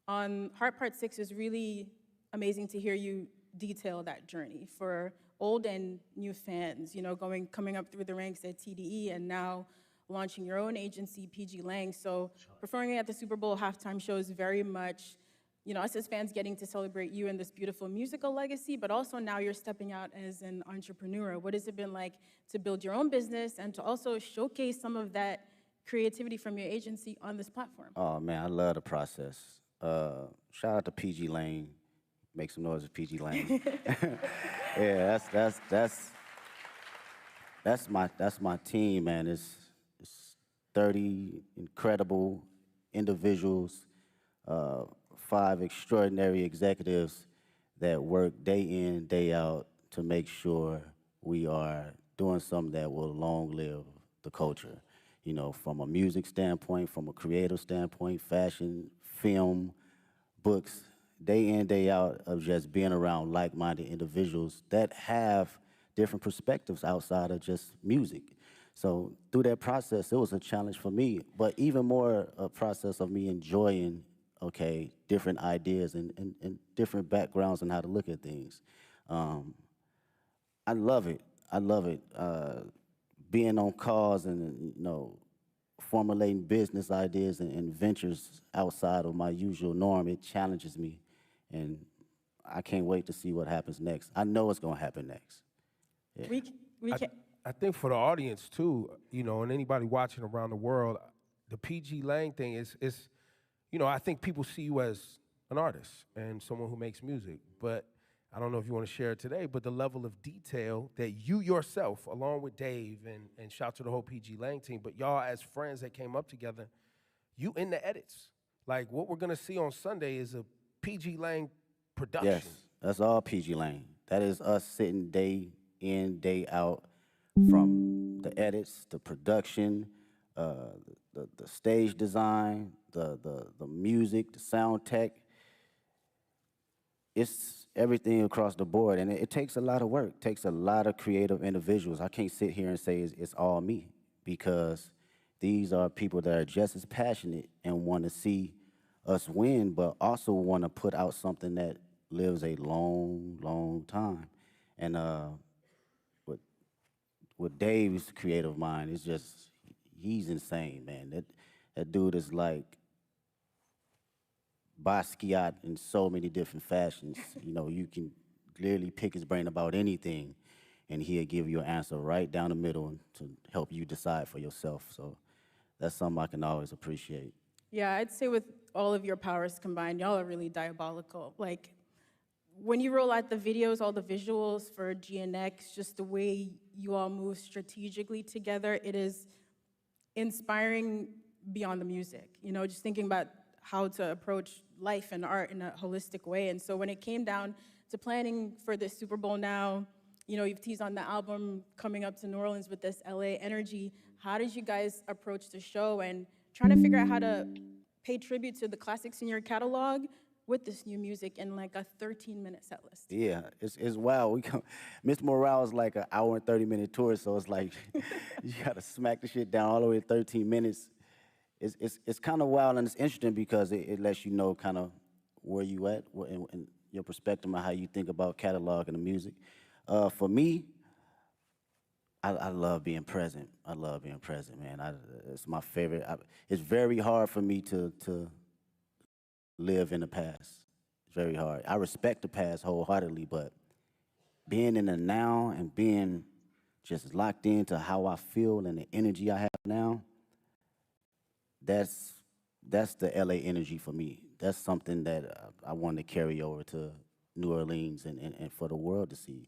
on Heart Part 6 is really amazing to hear you detail that journey for old and new fans, coming up through the ranks at TDE and now launching your own agency, PG Lang. So performing at the Super Bowl halftime show is very much, us as fans getting to celebrate you and this beautiful musical legacy, but also now you're stepping out as an entrepreneur. What has it been like to build your own business and to also showcase some of that creativity from your agency on this platform? Oh man, I love the process. Shout out to PG Lane. Make some noise with PG Lane. Yeah, that's my team, man. It's 30 incredible individuals, 5 extraordinary executives that work day in, day out to make sure we are doing something that will long live the culture. From a music standpoint, from a creative standpoint, fashion, film, books, day in, day out of just being around like-minded individuals that have different perspectives outside of just music. So through that process, it was a challenge for me, but even more a process of me enjoying, different ideas and different backgrounds on how to look at things. I love it. I love it. Being on calls and, formulating business ideas and ventures outside of my usual norm, it challenges me. And I can't wait to see what happens next. I know it's going to happen next. Yeah. I think for the audience too, and anybody watching around the world, the PG Lang thing is you know, I think people see you as an artist and someone who makes music, but I don't know if you want to share it today, but the level of detail that you yourself, along with Dave and shout to the whole PG Lang team, but y'all as friends that came up together, you in the edits. Like what we're gonna see on Sunday is a PG Lang production. Yes, that's all PG Lane. That is us sitting day in, day out, from the edits, the production, the stage design, the music, the sound tech. It's everything across the board, and it takes a lot of work. It takes a lot of creative individuals. I can't sit here and say it's all me, because these are people that are just as passionate and want to see us win, but also want to put out something that lives a long, long time. And with with Dave's creative mind, it's just he's insane, man. That dude is like Basquiat in so many different fashions. You know, you can clearly pick his brain about anything, and he'll give you an answer right down the middle to help you decide for yourself. So that's something I can always appreciate. Yeah, I'd say with all of your powers combined, y'all are really diabolical. Like, when you roll out the videos, all the visuals for GNX, just the way you all move strategically together, it is inspiring beyond the music. You know, just thinking about how to approach life and art in a holistic way. And so when it came down to planning for this Super Bowl now, you know, you've teased on the album coming up to New Orleans with this LA energy. How did you guys approach the show and trying to figure out how to pay tribute to the classics in your catalog with this new music in like a 13-minute set list? Yeah, it's wild. Mr. Morale is like an hour and 30-minute tour, so it's like you gotta smack the shit down all the way to 13 minutes. It's kind of wild, and it's interesting because it lets you know kind of where you at and your perspective on how you think about catalog and the music. For me, I love being present. I love being present, man. It's my favorite. It's very hard for me to live in the past. It's very hard. I respect the past wholeheartedly, but being in the now and being just locked into how I feel and the energy I have now, that's the LA energy for me. That's something that I want to carry over to New Orleans and for the world to see.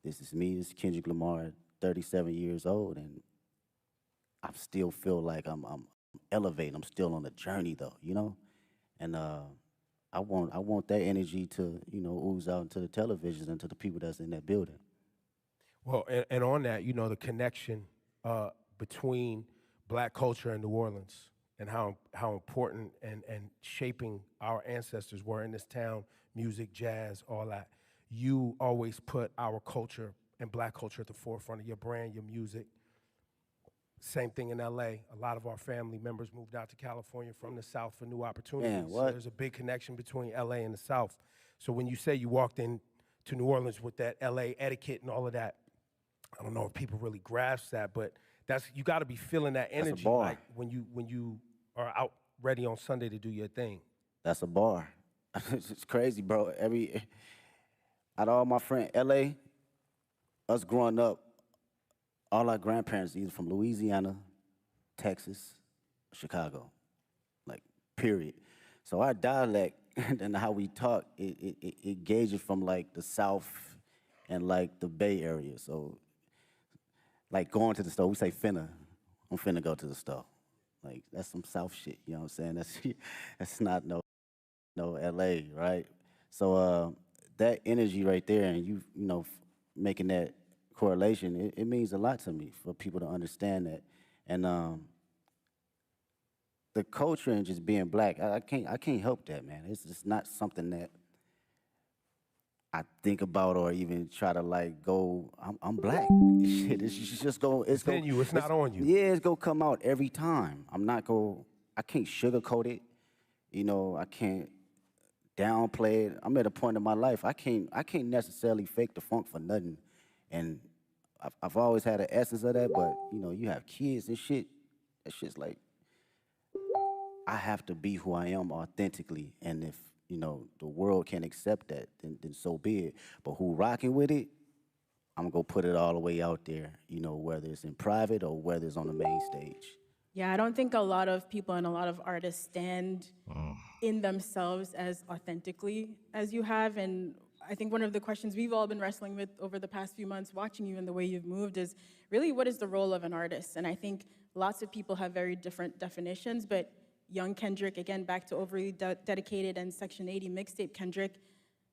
This is me, this is Kendrick Lamar, 37 years old, and I still feel like I'm elevating. I'm still on the journey though, you know? And I want that energy to, you know, ooze out into the televisions and to the people that's in that building. Well, and on that, you know, the connection between black culture and New Orleans and how important and shaping our ancestors were in this town, music, jazz, all that. You always put our culture and black culture at the forefront of your brand, your music. Same thing in LA. A lot of our family members moved out to California from the South for new opportunities. Man, so what? there's a big connection between LA and the South. So when you say you walked in to New Orleans with that LA etiquette and all of that, I don't know if people really grasp that, but you got to be feeling that energy. That's a bar. Like when you are out ready on Sunday to do your thing. That's a bar. It's crazy, bro. Out of all my friends, LA, us growing up, all our grandparents either from Louisiana, Texas, Chicago, like, period. So our dialect and how we talk, it gauges from like the South and like the Bay Area. So like going to the store, we say finna. I'm finna go to the store. Like that's some South shit, you know what I'm saying? That's not no LA, right? So that energy right there, and you know, making that correlation, it means a lot to me for people to understand that. And the culture and just being black, I can't help that, man. It's just not something that I think about or even try to like go. I'm black. Shit, it's just go. It's in you. It's not on you. Yeah, it's gonna come out every time. I can't sugarcoat it. You know, I can't downplay it. I'm at a point in my life I can't necessarily fake the funk for nothing. And I've always had an essence of that, but you know, you have kids and shit. That shit's like, I have to be who I am authentically, and if you know the world can't accept that, then so be it. But who rocking with it, I'm gonna put it all the way out there. You know, whether it's in private or whether it's on the main stage. Yeah, I don't think a lot of people and a lot of artists stand in themselves as authentically as you have. And I think one of the questions we've all been wrestling with over the past few months, watching you and the way you've moved, is really what is the role of an artist? And I think lots of people have very different definitions, but young Kendrick, again, back to overly dedicated and Section 80 mixtape Kendrick,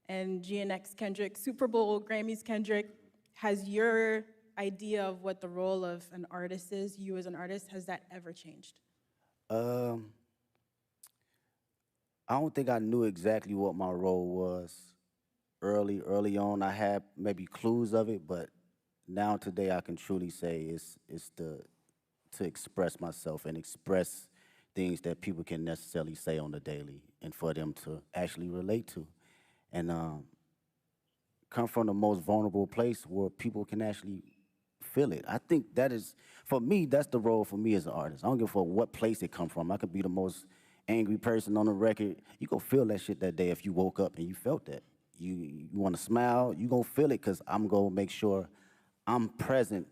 and GNX Kendrick, Super Bowl, Grammys Kendrick, has your idea of what the role of an artist is, you as an artist, has that ever changed? Um, I don't think I knew exactly what my role was early on. I had maybe clues of it, but now today I can truly say it's to express myself and express things that people can necessarily say on the daily and for them to actually relate to. And come from the most vulnerable place where people can actually feel it. I think that is, for me, that's the role for me as an artist. I don't give a fuck what place it come from. I could be the most angry person on the record. You gonna feel that shit that day if you woke up and you felt that. You wanna smile, you gonna feel it because I'm gonna make sure I'm present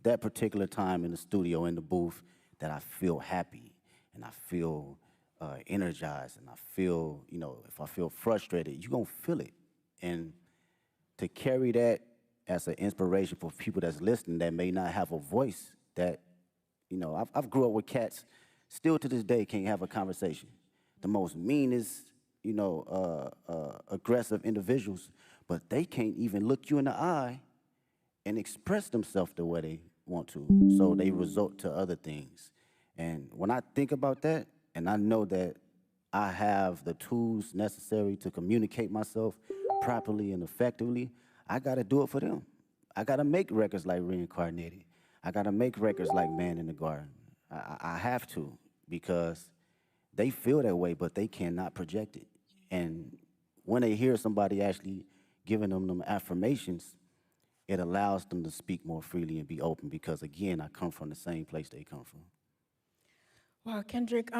that particular time in the studio, in the booth, that I feel happy and I feel energized and I feel, if I feel frustrated, you gonna feel it. And to carry that as an inspiration for people that's listening that may not have a voice, that, I've grew up with cats, still to this day can't have a conversation. The most meanest, aggressive individuals, but they can't even look you in the eye and express themselves the way they want to. So they resort to other things. And when I think about that, and I know that I have the tools necessary to communicate myself properly and effectively, I gotta do it for them. I gotta make records like Reincarnated. I gotta make records like Man in the Garden. I have to, because they feel that way, but they cannot project it. And when they hear somebody actually giving them affirmations, it allows them to speak more freely and be open, because again, I come from the same place they come from. Wow, Kendrick,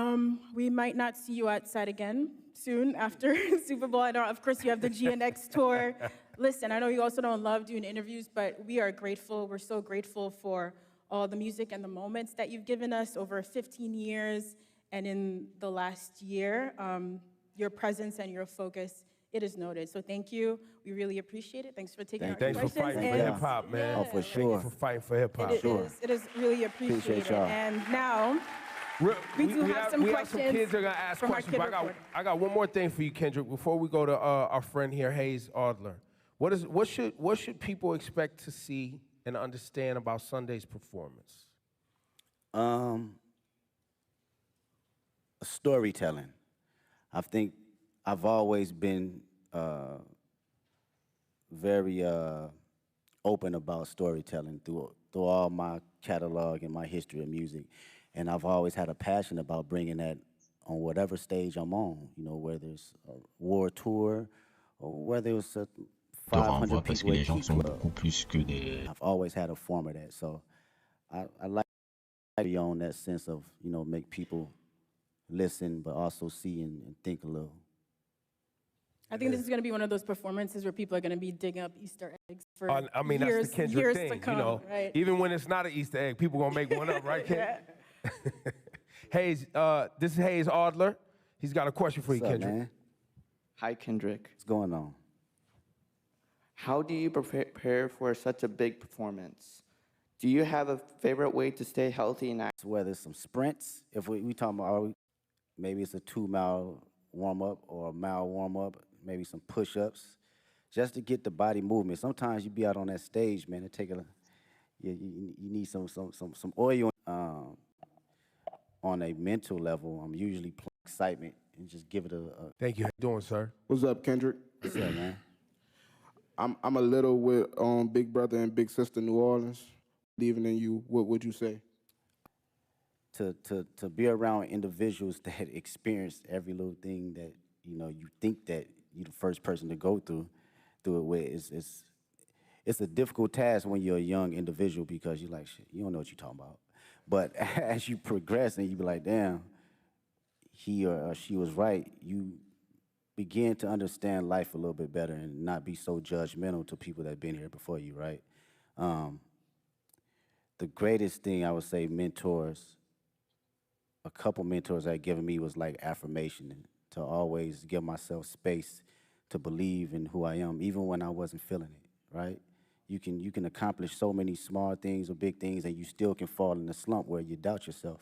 we might not see you outside again soon after Super Bowl. I know, of course, you have the GNX tour. Listen, I know you also don't love doing interviews, but we are grateful. We're so grateful for all the music and the moments that you've given us over 15 years. And in the last year, your presence and your focus, it is noted. So thank you. We really appreciate it. Thanks for taking our Thanks for questions. fighting for hip hop, man. Oh, for sure. Thank you for fighting for hip hop. It is really appreciated. Appreciate y'all. And now, we do have some we questions. have some kids that are gonna ask from our questions. kid But I got one more thing for you, Kendrick. Before we go to our friend here, Hayes Adler. What should people expect to see and understand about Sunday's performance? Storytelling. I think I've always been very open about storytelling through all my catalog and my history of music. And I've always had a passion about bringing that on whatever stage I'm on, whether it's a war tour or whether it's a 500 parce que people les at gens Key sont Club. beaucoup plus que des... I've always had a form of that. So I like to be on that sense of, make people listen, but also see and think a little. I think this is going to be one of those performances where people are going to be digging up Easter eggs for I mean, years, that's the Kendrick years thing, to come, right? Even when it's not an Easter egg, people gonna make one up, right, Ken? Yeah. Hayes, this is Hayes Adler. He's got a question for you, What's up, Kendrick. man? Hi, Kendrick. What's going on? How do you prepare for such a big performance? Do you have a favorite way to stay healthy and active? Whether it's some sprints, if we talking about, maybe it's a 2-mile warm-up or a mile warm-up, maybe some push-ups, just to get the body movement. Sometimes you be out on that stage, man, it take you need some oil. On a mental level, I'm usually playing excitement and just give it a Thank you. How you doing, sir? What's up, Kendrick? What's up, man? I'm a little with Big Brother and Big Sister New Orleans. Believing in you, what would you say? To be around individuals that experience every little thing that you think that you're the first person to go through it with, it's a difficult task when you're a young individual, because you're like, shit, you don't know what you're talking about. But as you progress and you be like, damn, he or she was right, you begin to understand life a little bit better and not be so judgmental to people that have been here before you, right? The greatest thing I would say, mentors, a couple mentors that given me was like affirmation, and to always give myself space to believe in who I am, even when I wasn't feeling it, right? You can accomplish so many small things or big things, and you still can fall in a slump where you doubt yourself.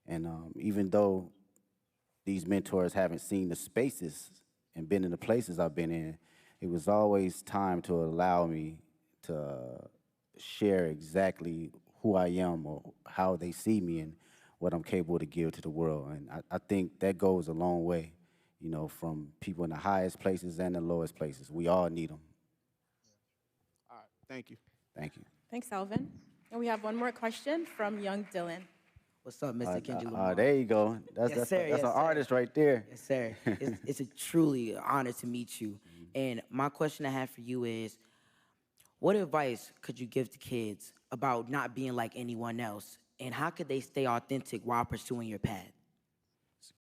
And even though these mentors haven't seen the spaces and been in the places I've been in, it was always time to allow me to share exactly who I am or how they see me and what I'm capable to give to the world. And I think that goes a long way, you know, from people in the highest places and the lowest places. We all need them. All right, thank you. Thank you. Thanks, Alvin. And we have one more question from young Dylan. What's up, Mr. Kendrick Lamar? There you go. Yes, sir. That's an artist right there. Yes, sir. It's a truly honor to meet you. And my question I have for you is, what advice could you give to kids about not being like anyone else? And how could they stay authentic while pursuing your path?